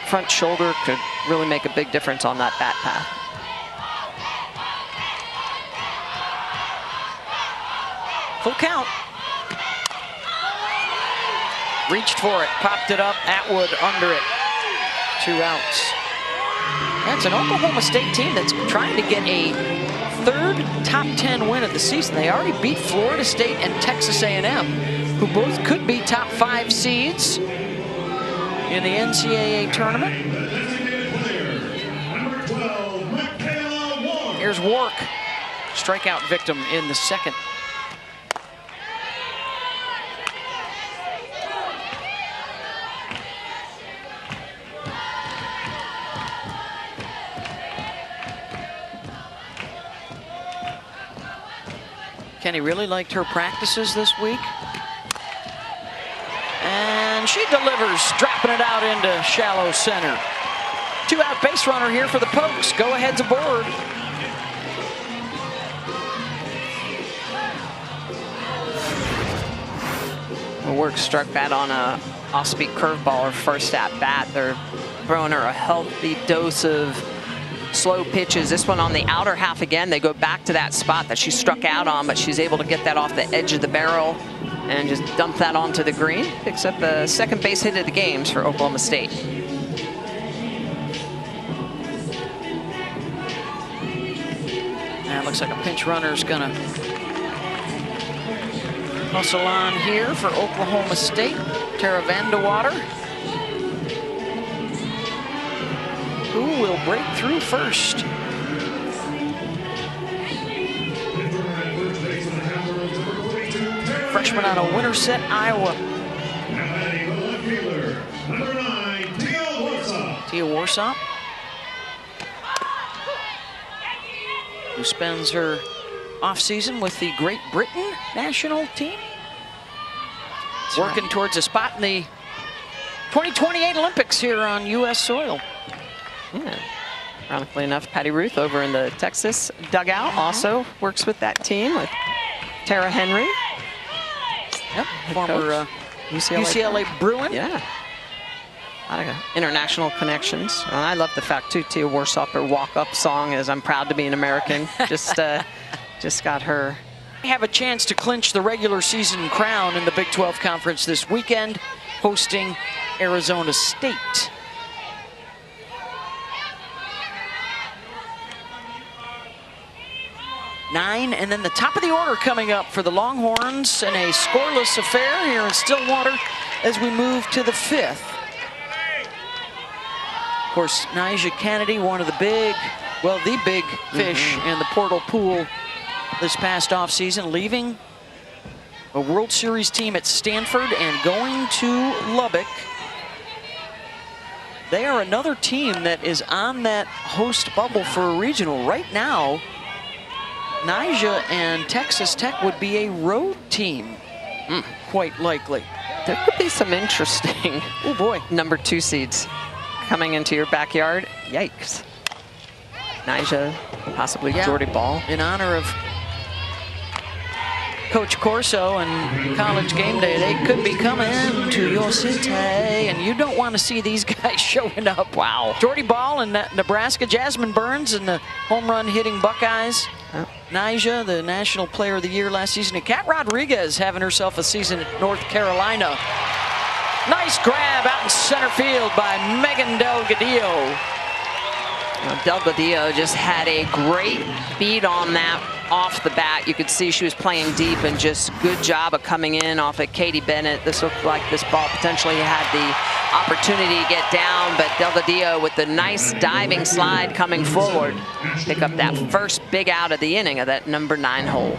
front shoulder could really make a big difference on that bat path. Full count. Reached for it, popped it up, Atwood under it. 2 outs. That's an Oklahoma State team that's trying to get a third top 10 win of the season. They already beat Florida State and Texas A&M, who both could be top 5 seeds in the NCAA tournament. Here's Wark, strikeout victim in the second. Kenny really liked her practices this week. And she delivers, dropping it out into shallow center. 2-out base runner here for the Pokes. Go ahead's aboard. Wark struck that on a off-speed curveball her first at bat. They're throwing her a healthy dose of slow pitches. This one on the outer half again. They go back to that spot that she struck out on, but she's able to get that off the edge of the barrel and just dump that onto the green. Picks up the second base hit of the games for Oklahoma State. And it looks like a pinch runner's gonna hustle on here for Oklahoma State. Tara Vandewater, who will break through first. Freshman out of Winterset, Iowa. Tia Warsop, who spends her offseason with the Great Britain national team. That's working right. towards a spot in the 2028 Olympics here on U.S. soil. Yeah. Ironically enough, Patty Ruth over in the Texas dugout also works with that team with Tara Henry. Yep, former UCLA Bruin. Yeah. A lot of international connections. And I love the fact, too, Tia Warsop, her walk-up song is "I'm Proud to Be an American." Just got her. They have a chance to clinch the regular season crown in the Big 12 Conference this weekend, hosting Arizona State. Nine, and then the top of the order coming up for the Longhorns in a scoreless affair here in Stillwater as we move to the 5th. Of course, Nyjah Kennedy, one of the big, well, the big fish in the portal pool this past offseason, leaving a World Series team at Stanford and going to Lubbock. They are another team that is on that host bubble for a regional. Right now, Nyjah and Texas Tech would be a road team, quite likely. There could be some interesting Oh boy, number 2 seeds coming into your backyard. Yikes. Nyjah, possibly Jordy Ball. in honor of Coach Corso and College Game Day. They could be coming to your city, and you don't want to see these guys showing up. Wow. Jordy Ball in Nebraska, Jasmine Burns and the home run hitting Buckeyes. Yep. Nyjah, the National Player of the Year last season. And Kat Rodriguez having herself a season at North Carolina. Nice grab out in center field by Megan Delgadillo. Delgadillo just had a great beat on that off the bat. You could see she was playing deep and just good job of coming in off of Katie Bennett. This looked like this ball potentially had the opportunity to get down, but Delgadillo with the nice diving slide coming forward, pick up that first big out of the inning of that number 9 hole.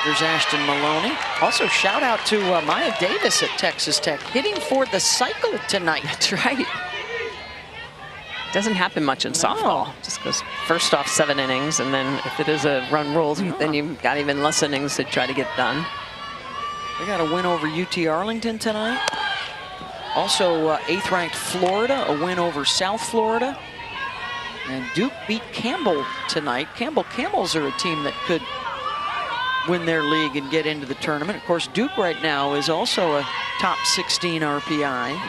There's Ashton Maloney. Also, shout out to Maya Davis at Texas Tech, hitting for the cycle tonight. That's right. Doesn't happen much in softball. Just goes first off 7 innings, and then if it is a run rule, then you've got even less innings to try to get done. They got a win over UT Arlington tonight. Also, 8th-ranked Florida, a win over South Florida. And Duke beat Campbell tonight. Camels are a team that could win their league and get into the tournament. Of course, Duke right now is also a top 16 RPI.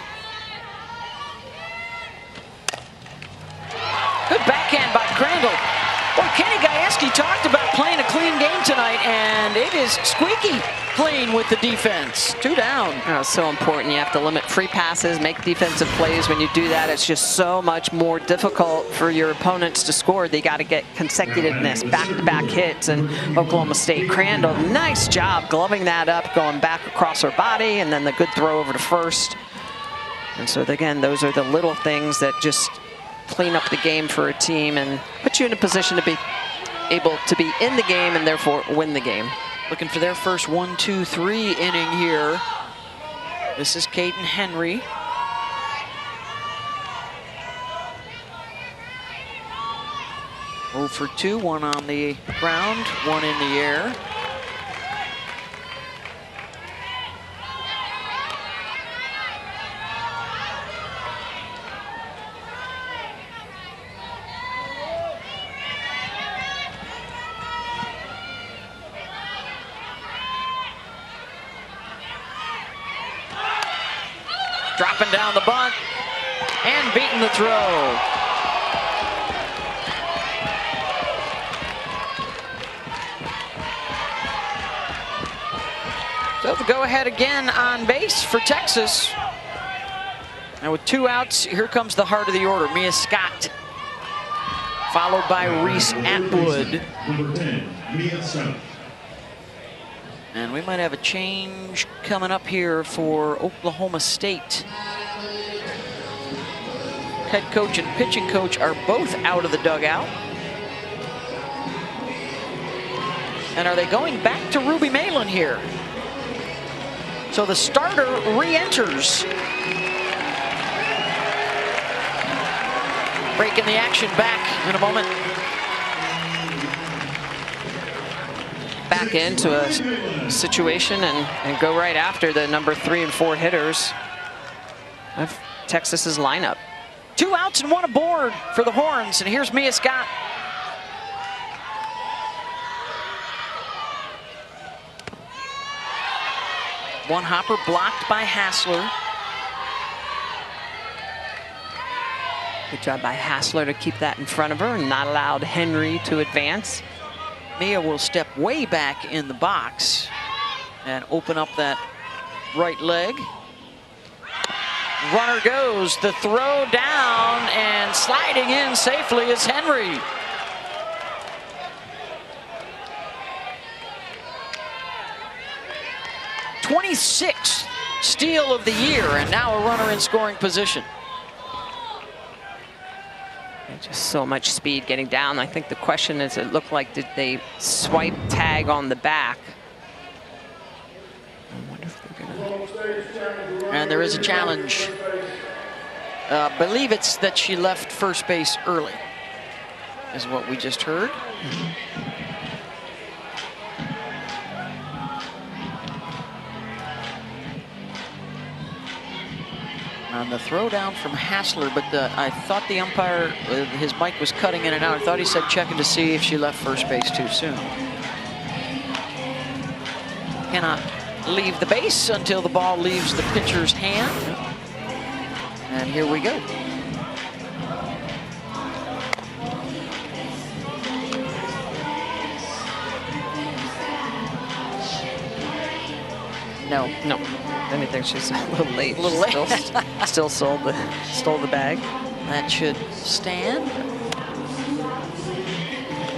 Good backhand by Crandall. Boy, Kenny Gajewski talked about playing a clean game tonight, and it is squeaky clean with the defense. 2 down. Oh, so important. You have to limit free passes, make defensive plays. When you do that, it's just so much more difficult for your opponents to score. They got to get consecutiveness, back-to-back hits, and Oklahoma State. Crandall, nice job gloving that up, going back across her body, and then the good throw over to first. And so again, those are the little things that just clean up the game for a team and put you in a position to be able to be in the game and therefore win the game. Looking for their first 1-2-3 inning here. This is Kaden Henry. Oh for 2, 1 on the ground, 1 in the air. Dropping down the bunt and beating the throw. So the go-ahead again on base for Texas. Now with 2 outs, here comes the heart of the order. Mia Scott, followed by Reese Atwood. Number 10, Mia Scott. And we might have a change coming up here for Oklahoma State. Head coach and pitching coach are both out of the dugout. And are they going back to Ruby Malin here? So the starter re-enters. Breaking the action back in a moment. Back into a situation and go right after the number 3 and 4 hitters of Texas's lineup. 2 outs and 1 aboard for the Horns, and here's Mia Scott. One hopper blocked by Hassler. Good job by Hassler to keep that in front of her and not allowed Henry to advance. Mia will step way back in the box and open up that right leg. Runner goes, the throw down, and sliding in safely is Henry. '26th steal of the year, and now a runner in scoring position. Just so much speed getting down. I think the question is, it looked like, did they swipe tag on the back? I wonder if they're gonna... And there is a challenge. I believe it's that she left first base early, is what we just heard. On the throw down from Hassler, but I thought the umpire, his mic was cutting in and out. I thought he said checking to see if she left first base too soon. Cannot leave the base until the ball leaves the pitcher's hand. And here we go. No. I think she's a little late. A little late. Still stole the bag. That should stand.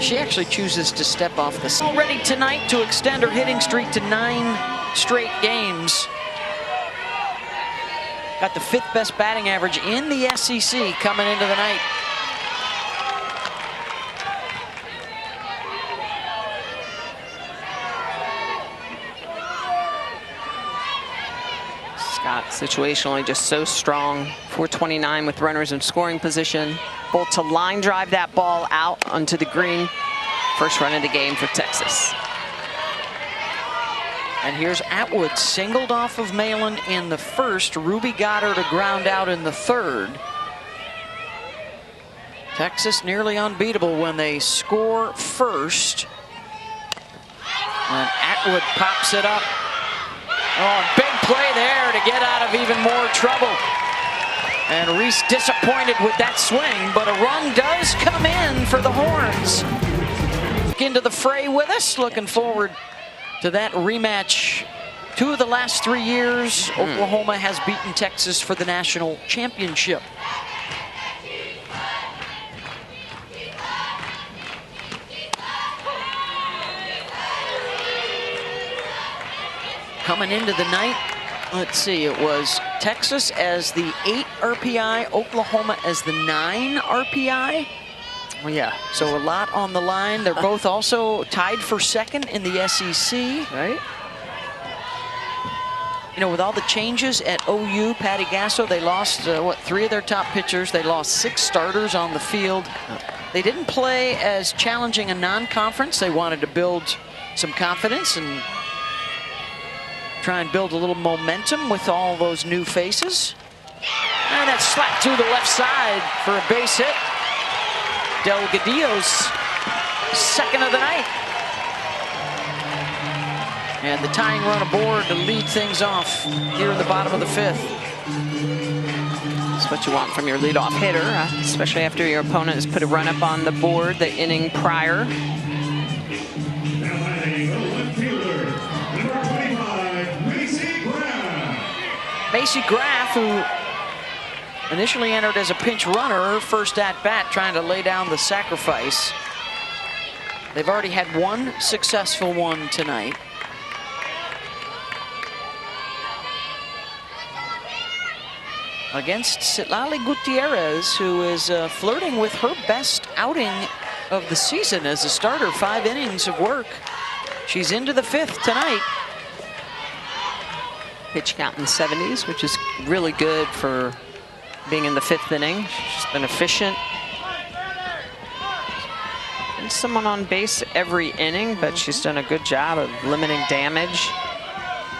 She actually chooses to step off the... Already tonight to extend her hitting streak to 9 straight games. Got the 5th best batting average in the SEC coming into the night. Scott situationally just so strong. 429 with runners in scoring position. Bolt to line drive that ball out onto the green. First run of the game for Texas. And here's Atwood, singled off of Malin in the first. Ruby got her to ground out in the 3rd. Texas nearly unbeatable when they score first. And Atwood pops it up. Oh, big play there to get out of even more trouble. And Reese disappointed with that swing, but a run does come in for the Horns. back into the fray with us. Looking forward to that rematch. 2 of the last 3 years, Oklahoma has beaten Texas for the national championship. Coming into the night, let's see, it was Texas as the 8 RPI, Oklahoma as the 9 RPI. Oh, yeah. So a lot on the line. They're both also tied for second in the SEC. Right. You know, with all the changes at OU, Patty Gasso, they lost, 3 of their top pitchers. They lost 6 starters on the field. They didn't play as challenging a non-conference. They wanted to build some confidence and try and build a little momentum with all those new faces. And that slapped to the left side for a base hit. Delgadillo's second of the night. And the tying run aboard to lead things off here in the bottom of the 5th. That's what you want from your leadoff hitter, especially after your opponent has put a run up on the board the inning prior. Now batting the left fielder, number 25, Macy Graf. Macy Graf, who initially entered as a pinch runner, her first at-bat trying to lay down the sacrifice. They've already had 1 successful one tonight. Against Citlali Gutierrez, who is flirting with her best outing of the season as a starter. 5 innings of work. She's into the 5th tonight. Pitch count in the 70s, which is really good for being in the 5th inning. She's been efficient. And someone on base every inning, but she's done a good job of limiting damage.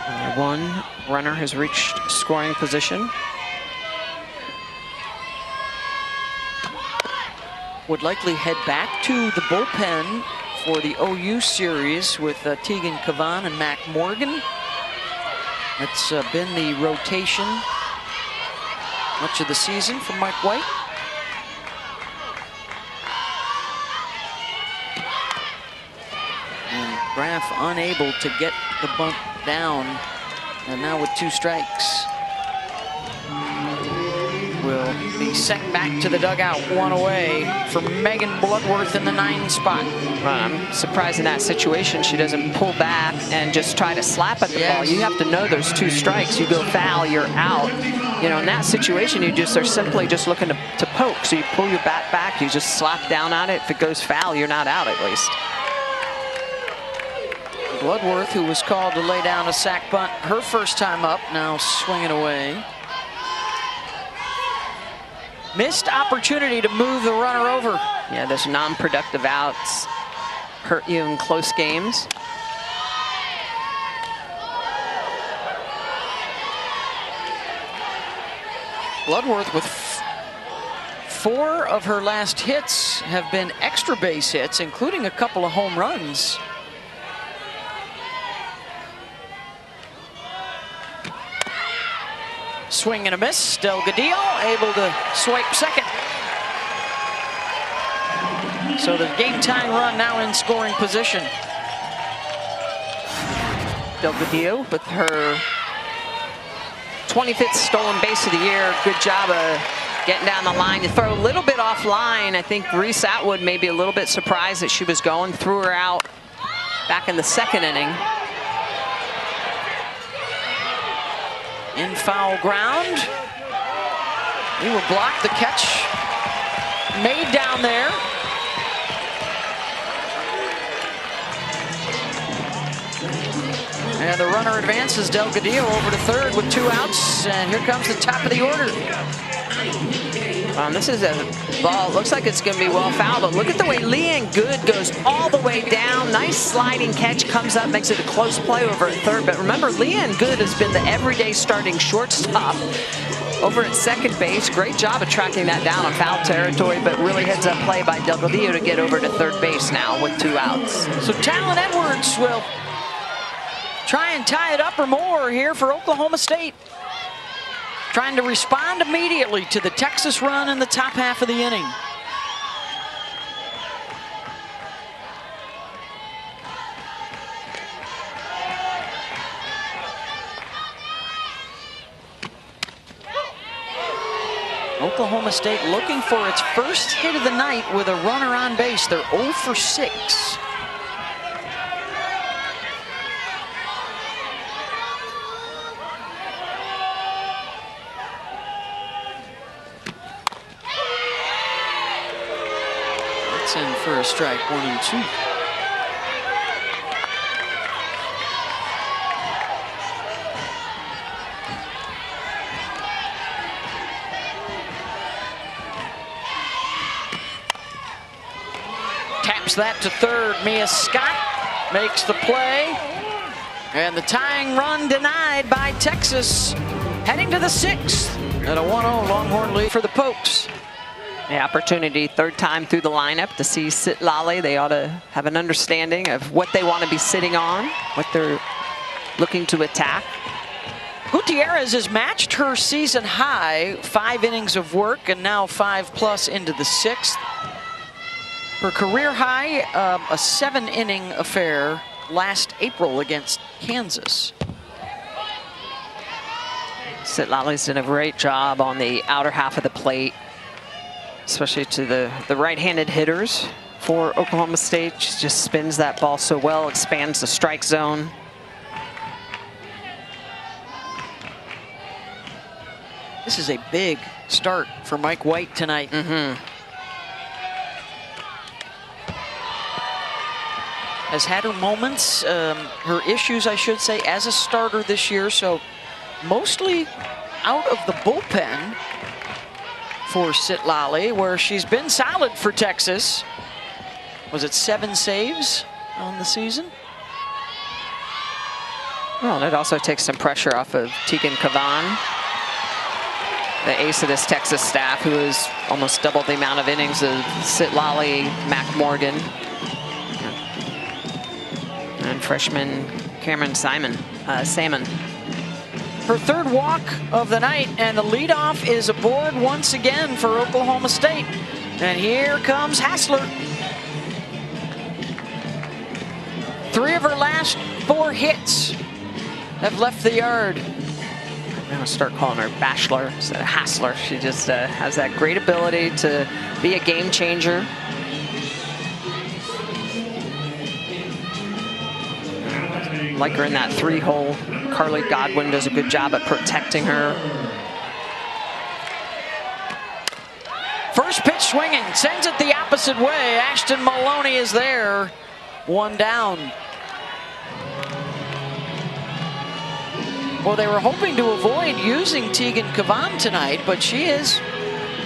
Only 1 runner has reached scoring position. Would likely head back to the bullpen for the OU series with Tegan Cavan and Mac Morgan. That's been the rotation much of the season for Mike White. And Graf unable to get the bunt down. And now with 2 strikes, will be sent back to the dugout, 1 away for Megan Bloodworth in the 9 spot. I'm surprised in that situation she doesn't pull back and just try to slap at the ball. You have to know there's 2 strikes. You go foul, you're out. You know, in that situation, you just are simply just looking to poke. So you pull your bat back, you just slap down on it. If it goes foul, you're not out at least. Bloodworth, who was called to lay down a sac bunt her first time up, now swinging away. Missed opportunity to move the runner over. Yeah, those non-productive outs hurt you in close games. Bloodworth with 4 of her last hits have been extra base hits, including a couple of home runs. Swing and a miss. Delgadillo able to swipe second. So the game-tying run now in scoring position. Delgadillo with her 25th stolen base of the year. Good job of getting down the line. You throw a little bit offline. I think Reese Atwood may be a little bit surprised that she was going. Threw her out back in the 2nd inning. In foul ground. We will block the catch made down there. And the runner advances. Delgadillo over to 3rd with 2 outs. And here comes the top of the order. This is a ball. Looks like it's going to be well fouled, but look at the way Leanne Good goes all the way down. Nice sliding catch, comes up, makes it a close play over at 3rd. But remember, Leanne Good has been the everyday starting shortstop over at 2nd base. Great job of tracking that down on foul territory, but really heads up play by Delgadillo to get over to 3rd base now with 2 outs. So Talon Edwards will try and tie it up or more here for Oklahoma State. Trying to respond immediately to the Texas run in the top half of the inning. Oklahoma State looking for its first hit of the night with a runner on base. They're 0 for 6. That's in for a strike, 1 and 2. Taps that to third. Mia Scott makes the play. And the tying run denied by Texas. Heading to the 6th. At a 1-0 Longhorn lead for the Pokes. The opportunity, third time through the lineup, to see Sitlali. They ought to have an understanding of what they want to be sitting on, what they're looking to attack. Gutierrez has matched her season high, 5 innings of work, and now 5+ into the 6th. Her career high, a 7-inning affair last April against Kansas. Sitlali's done a great job on the outer half of the plate, especially to the right-handed hitters for Oklahoma State. She just spins that ball so well, expands the strike zone. This is a big start for Mike White tonight. Has had her moments, her issues, I should say, as a starter this year. So mostly out of the bullpen for Sitlali, where she's been solid for Texas. Was it 7 saves on the season? Well, and it also takes some pressure off of Tegan Cavan, the ace of this Texas staff, who is almost double the amount of innings of Sitlali, Mac Morgan, and freshman Cameron Salmon. Her third walk of the night, and the leadoff is aboard once again for Oklahoma State. And here comes Hassler. 3 of her last 4 hits have left the yard. I'm gonna start calling her Bachelor instead of Hassler. She just has that great ability to be a game changer. Like her in that 3-hole. Carly Godwin does a good job at protecting her. First pitch swinging, sends it the opposite way. Ashton Maloney is there, 1 down. Well, they were hoping to avoid using Tegan Cavan tonight, but she is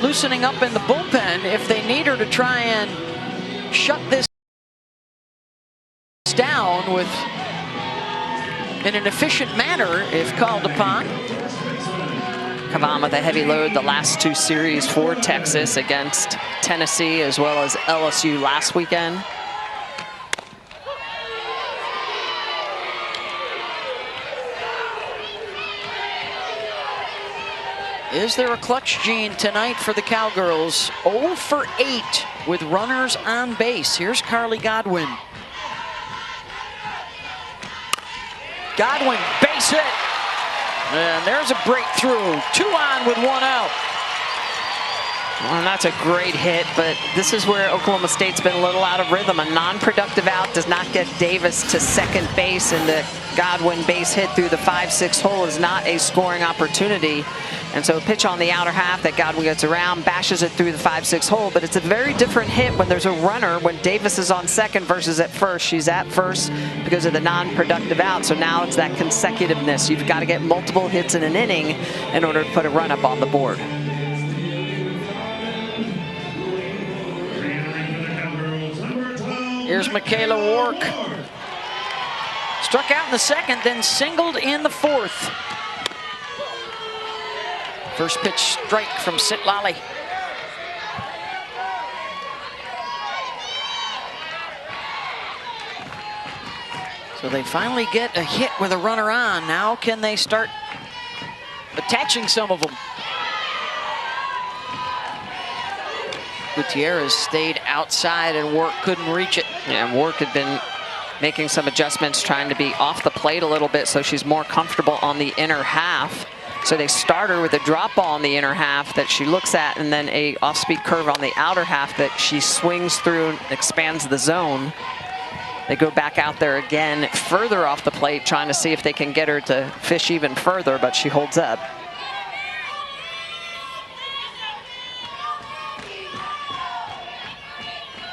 loosening up in the bullpen if they need her to try and shut this down with in an efficient manner if called upon. Cavan with a heavy load the last 2 series for Texas against Tennessee as well as LSU last weekend. Is there a clutch gene tonight for the Cowgirls? 0 for 8 with runners on base. Here's Carly Godwin. Godwin, base hit. And there's a breakthrough. 2 on with 1 out. Well, and that's a great hit, but this is where Oklahoma State's been a little out of rhythm. A non-productive out does not get Davis to second base, and the Godwin base hit through the 5-6 hole is not a scoring opportunity. And so a pitch on the outer half that Godwin gets around, bashes it through the 5-6 hole, but it's a very different hit when there's a runner, when Davis is on second versus at first. She's at first because of the non-productive out, so now it's that consecutiveness. You've got to get multiple hits in an inning in order to put a run up on the board. Here's Michaela Wark. Struck out in the 2nd, then singled in the 4th. First pitch strike from Sitlali. So they finally get a hit with a runner on. Now can they start attaching some of them? Gutierrez stayed outside and Wark couldn't reach it. Yeah, Wark had been making some adjustments, trying to be off the plate a little bit so she's more comfortable on the inner half. So they start her with a drop ball in the inner half that she looks at, and then a off-speed curve on the outer half that she swings through and expands the zone. They go back out there again, further off the plate, trying to see if they can get her to fish even further, but she holds up.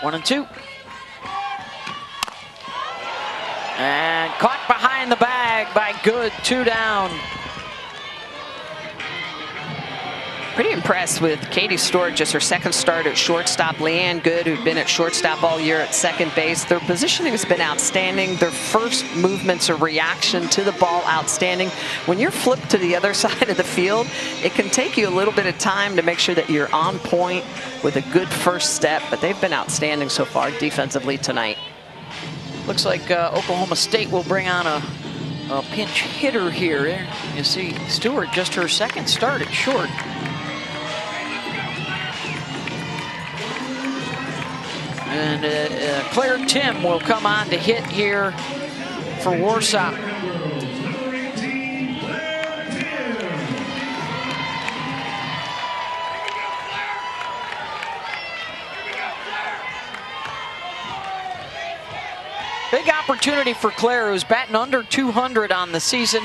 One and two. And caught behind the bag by Good, 2 down. Pretty impressed with Katie Stewart, just her second start at shortstop. Leanne Good, who'd been at shortstop all year at second base. Their positioning has been outstanding. Their first movements or reaction to the ball, outstanding. When you're flipped to the other side of the field, it can take you a little bit of time to make sure that you're on point with a good first step, but they've been outstanding so far defensively tonight. Looks like Oklahoma State will bring on a pinch hitter here. You see Stewart, just her second start at short. And Claire Tim will come on to hit here for Warsaw. Big opportunity for Claire, who's batting under 200 on the season.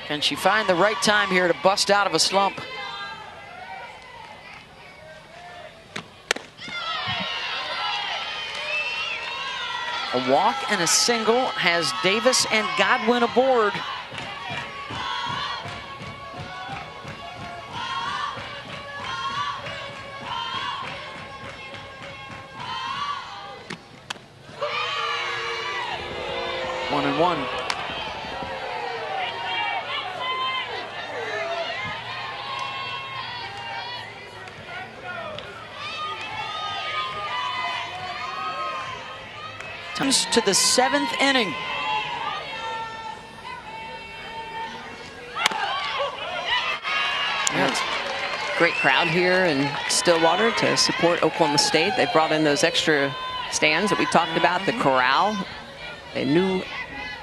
Can she find the right time here to bust out of a slump? A walk and a single has Davis and Godwin aboard. One and one. Comes to the 7th inning. Yeah, great crowd here in Stillwater to support Oklahoma State. They brought in those extra stands that we talked about, the corral. A new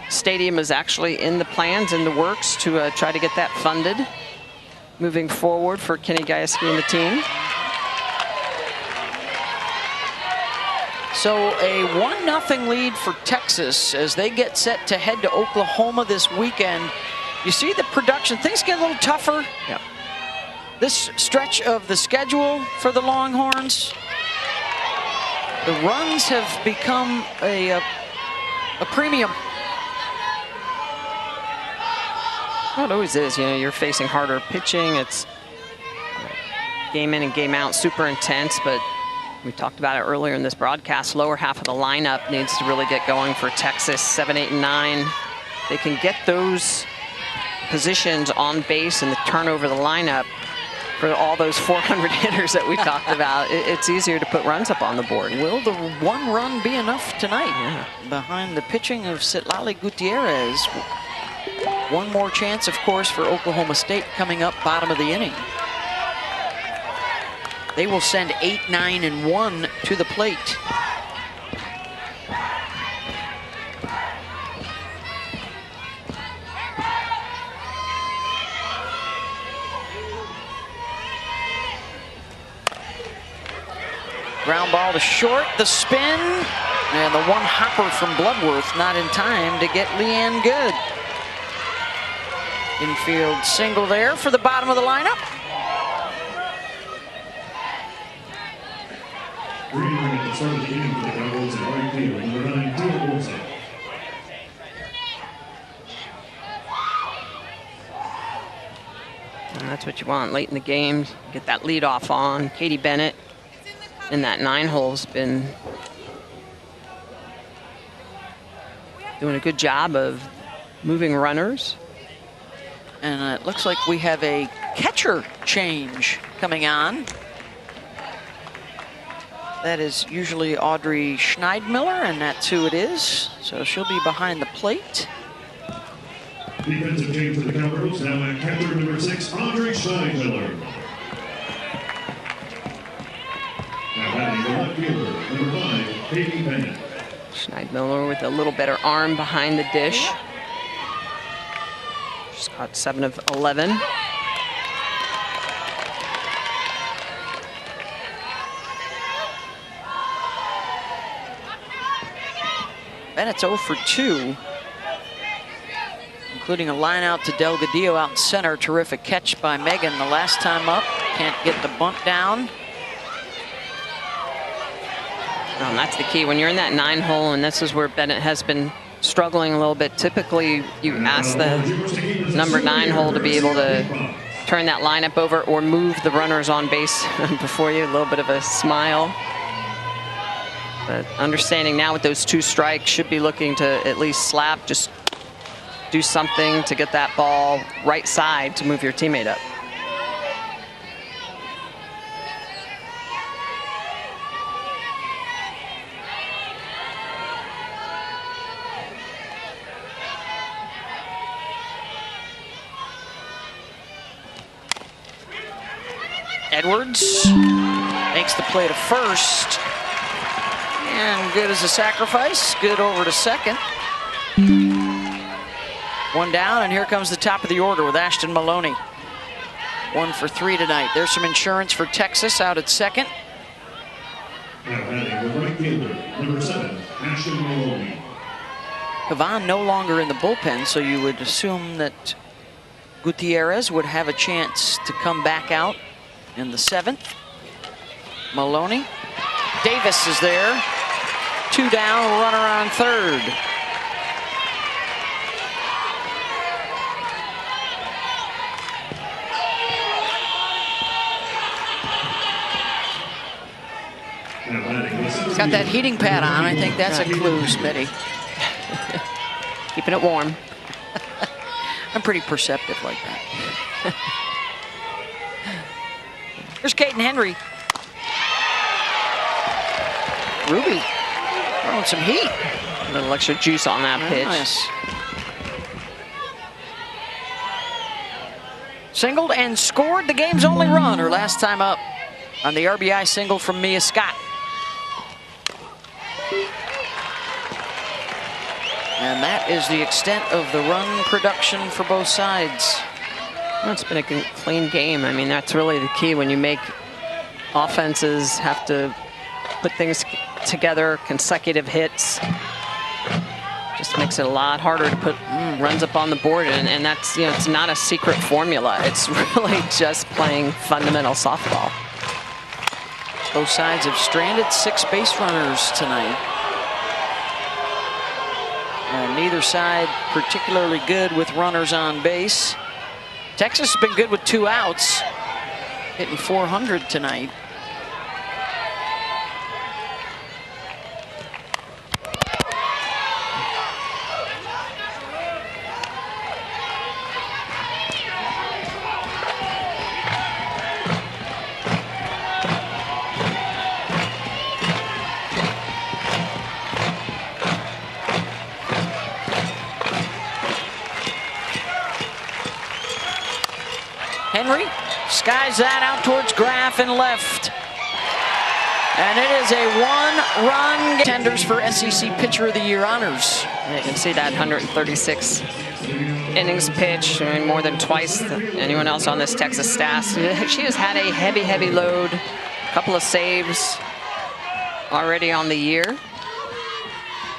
stadium is actually in the plans, in the works to try to get that funded moving forward for Kenny Gajewski and the team. So a 1-0 lead for Texas as they get set to head to Oklahoma this weekend. You see the production, things get a little tougher. Yep. This stretch of the schedule for the Longhorns, the runs have become a premium. Well, it always is. You know, you're facing harder pitching. It's game in and game out, super intense, but we talked about it earlier in this broadcast. Lower half of the lineup needs to really get going for Texas. 7, 8, and 9. They can get those positions on base and the turnover the lineup for all those 400 hitters that we talked about. It's easier to put runs up on the board. Will the 1 run be enough tonight? Yeah. Behind the pitching of Citlali Gutierrez. One more chance, of course, for Oklahoma State coming up bottom of the inning. They will send 8, 9, and 1 to the plate. Ground ball to short, the spin, and the one hopper from Bloodworth not in time to get Leanne Good. Infield single there for the bottom of the lineup. Green at the start of the inning for the Cowboys in right field, number 9, Dylan Wilson. And that's what you want late in the game. Get that lead off on. Katie Bennett in that 9-hole's been doing a good job of moving runners. And it looks like we have a catcher change coming on. That is usually Audrey Schneidmiller, and that's who it is. So she'll be behind the plate. Defensive change for the Cowboys, now at catcher number 6, Audrey Schneidmiller. Now batting the left fielder, number 5, Katie Bennett. Schneidmiller with a little better arm behind the dish. She's got 7 of 11. Bennett's 0 for 2, including a line out to Delgadillo out in center. Terrific catch by Megan the last time up. Can't get the bunt down. And that's the key. When you're in that 9 hole, and this is where Bennett has been struggling a little bit, typically you ask the number 9 hole to be able to turn that lineup over or move the runners on base before you. A little bit of a smile. But understanding now with those 2 strikes, should be looking to at least slap, just do something to get that ball right side to move your teammate up. Edwards makes the play to first. And good as a sacrifice. Good over to second. 1 down, and here comes the top of the order with Ashton Maloney. 1 for 3 tonight. There's some insurance for Texas out at second. Now batting the right fielder, number 7, Ashton Maloney. Kavan no longer in the bullpen, so you would assume that Gutierrez would have a chance to come back out in the 7th. Maloney. Davis is there. 2 down, runner on third. He's got that heating pad on. I think that's a clue, Smitty. Keeping it warm. I'm pretty perceptive like that. Here's Caden Henry. Ruby throwing some heat. A little extra juice on that pitch. Nice. Singled and scored the game's only run, her last time up, on the RBI single from Mia Scott. And that is the extent of the run production for both sides. Well, it's been a clean game. I mean, that's really the key when you make offenses have to put things together, consecutive hits. Just makes it a lot harder to put runs up on the board, and that's, you know, it's not a secret formula. It's really just playing fundamental softball. Both sides have stranded 6 base runners tonight. And neither side particularly good with runners on base. Texas has been good with 2 outs, hitting .400 tonight. Henry skies that out towards Graff and left. And it is a 1-run contenders for SEC Pitcher of the Year honors. You can see that 136 innings pitch, I mean, more than twice anyone else on this Texas staff. She has had a heavy, heavy load, a couple of saves already on the year.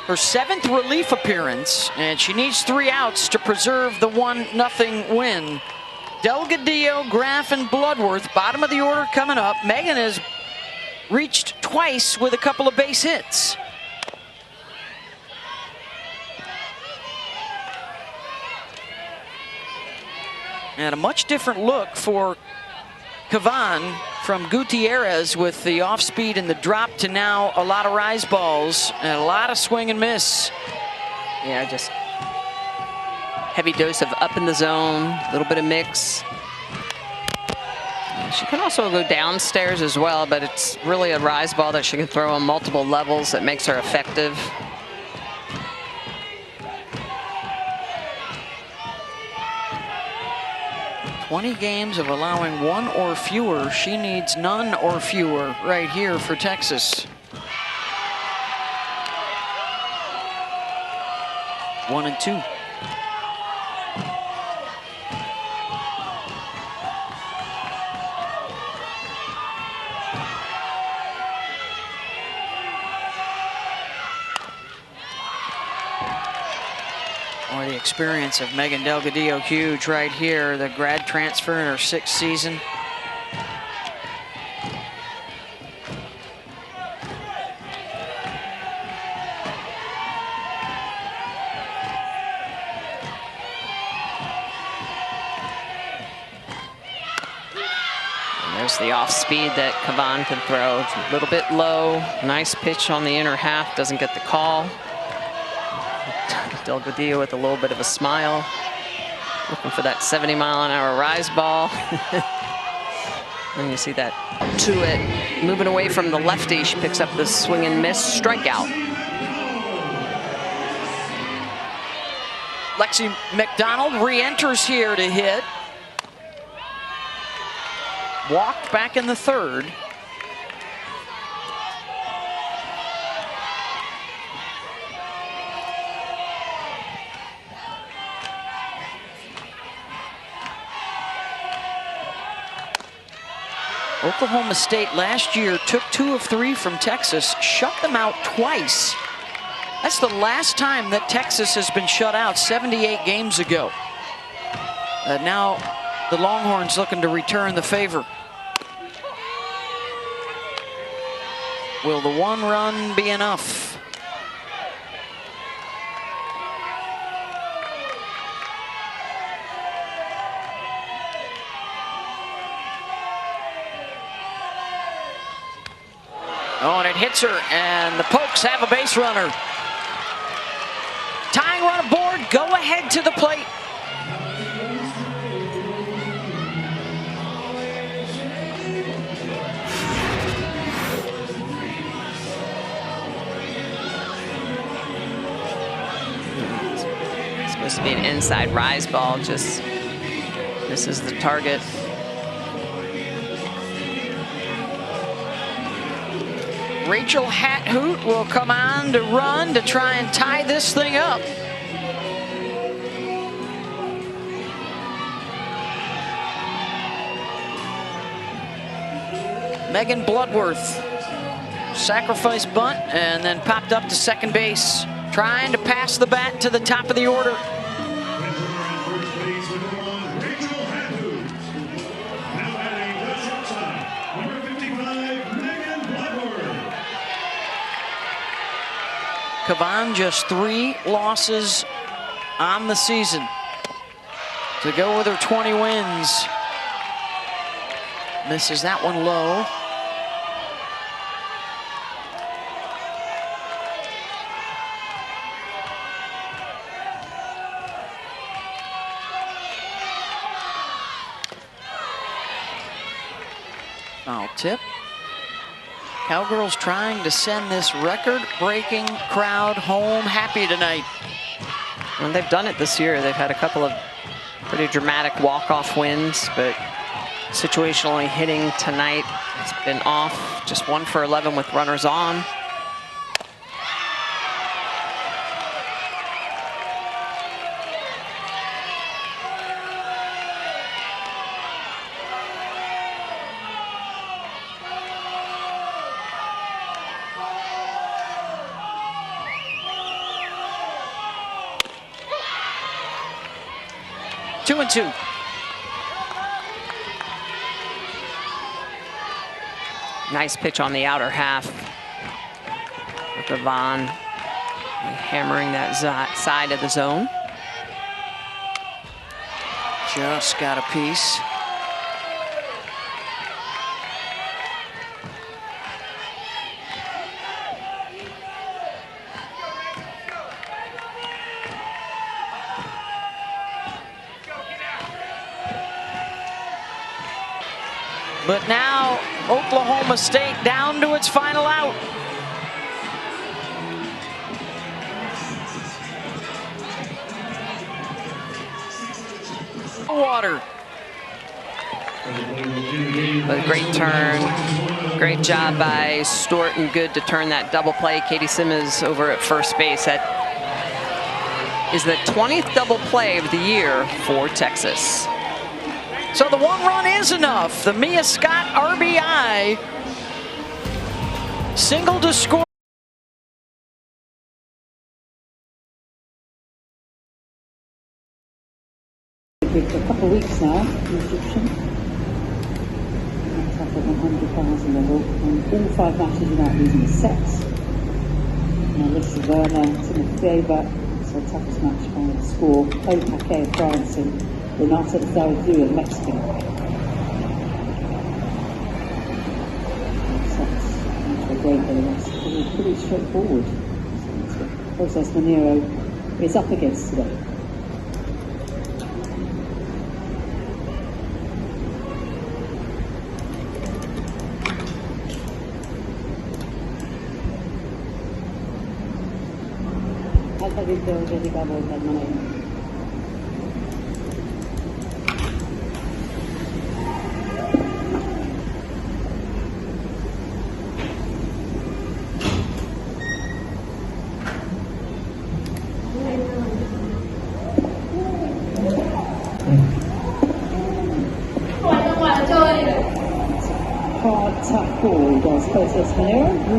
Her 7th relief appearance, and she needs 3 outs to preserve the 1-0 win. Delgadillo, Graff, and Bloodworth, bottom of the order coming up. Megan has reached twice with a couple of base hits. And a much different look for Kavan from Gutierrez with the off-speed and the drop to now a lot of rise balls and a lot of swing and miss. Yeah, just heavy dose of up in the zone, a little bit of mix. She can also go downstairs as well, but it's really a rise ball that she can throw on multiple levels that makes her effective. "20 games of allowing 1 or fewer. She needs none or fewer right here for Texas." 1-2. Boy, the experience of Megan Delgadillo huge right here. The grad transfer in her 6th season. There's the off speed that Kavan can throw. It's a little bit low. Nice pitch on the inner half. Doesn't get the call. Delgadillo with a little bit of a smile. Looking for that 70-mile-an-hour rise ball. And you see that to it. Moving away from the lefty. She picks up the swing and miss strikeout. Lexi McDonald re-enters here to hit. Walked back in the 3rd. Oklahoma State last year took 2 of 3 from Texas, shut them out twice. That's the last time that Texas has been shut out, 78 games ago. Now the Longhorns looking to return the favor. Will the 1 run be enough? Oh, and it hits her, and the Pokes have a base runner. Tying run aboard, go ahead to the plate. Supposed to be an inside rise ball, just misses the target. Rachel Hathoot will come on to run to try and tie this thing up. Megan Bloodworth, sacrifice bunt, and then popped up to second base, trying to pass the bat to the top of the order. Kavan just 3 losses on the season to go with her 20 wins. Misses that one low. Foul tip. Cowgirls trying to send this record-breaking crowd home happy tonight. And they've done it this year. They've had a couple of pretty dramatic walk-off wins, but situationally hitting tonight has been off. Just 1 for 11 with runners on. Two and two. Nice pitch on the outer half. Kavan hammering that side of the zone. Just got a piece. But now Oklahoma State down to its final out. Water. But a great turn. Great job by Stewart and Good to turn that double play. Katie Simmons over at first base. That is the 20th double play of the year for Texas. So the one run is enough. The Mia Scott RBI. Single to score. For a couple of weeks now, the Egyptian. That's at the 100,000 level, and all 5 matches without losing sets. Now Alyssa Werner, Timothy Faber, so toughest match by the score. Chloe Paquet of France and Renata Zarazua of Mexico. Sets after a great day, that's pretty straightforward. So Jose Monero is up against today. Alta Virgo, Jessica Volta, Manera. Hard, tough ball does Jose Monero, who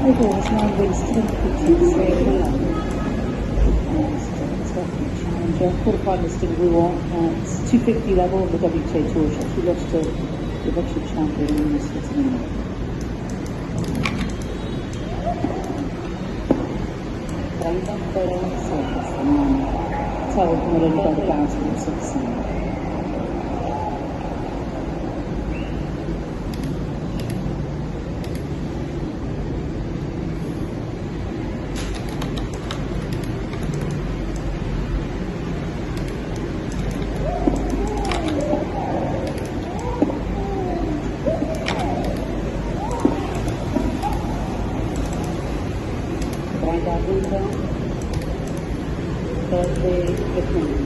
overall has 9 wins, 10 defeats, 3 1. Challenger, quarterfinalist in Rouen at 250 level of the WTA Tour. She lost to the eventual champion in this Italy. Told not only by the bounce but also the sound. Thirdly,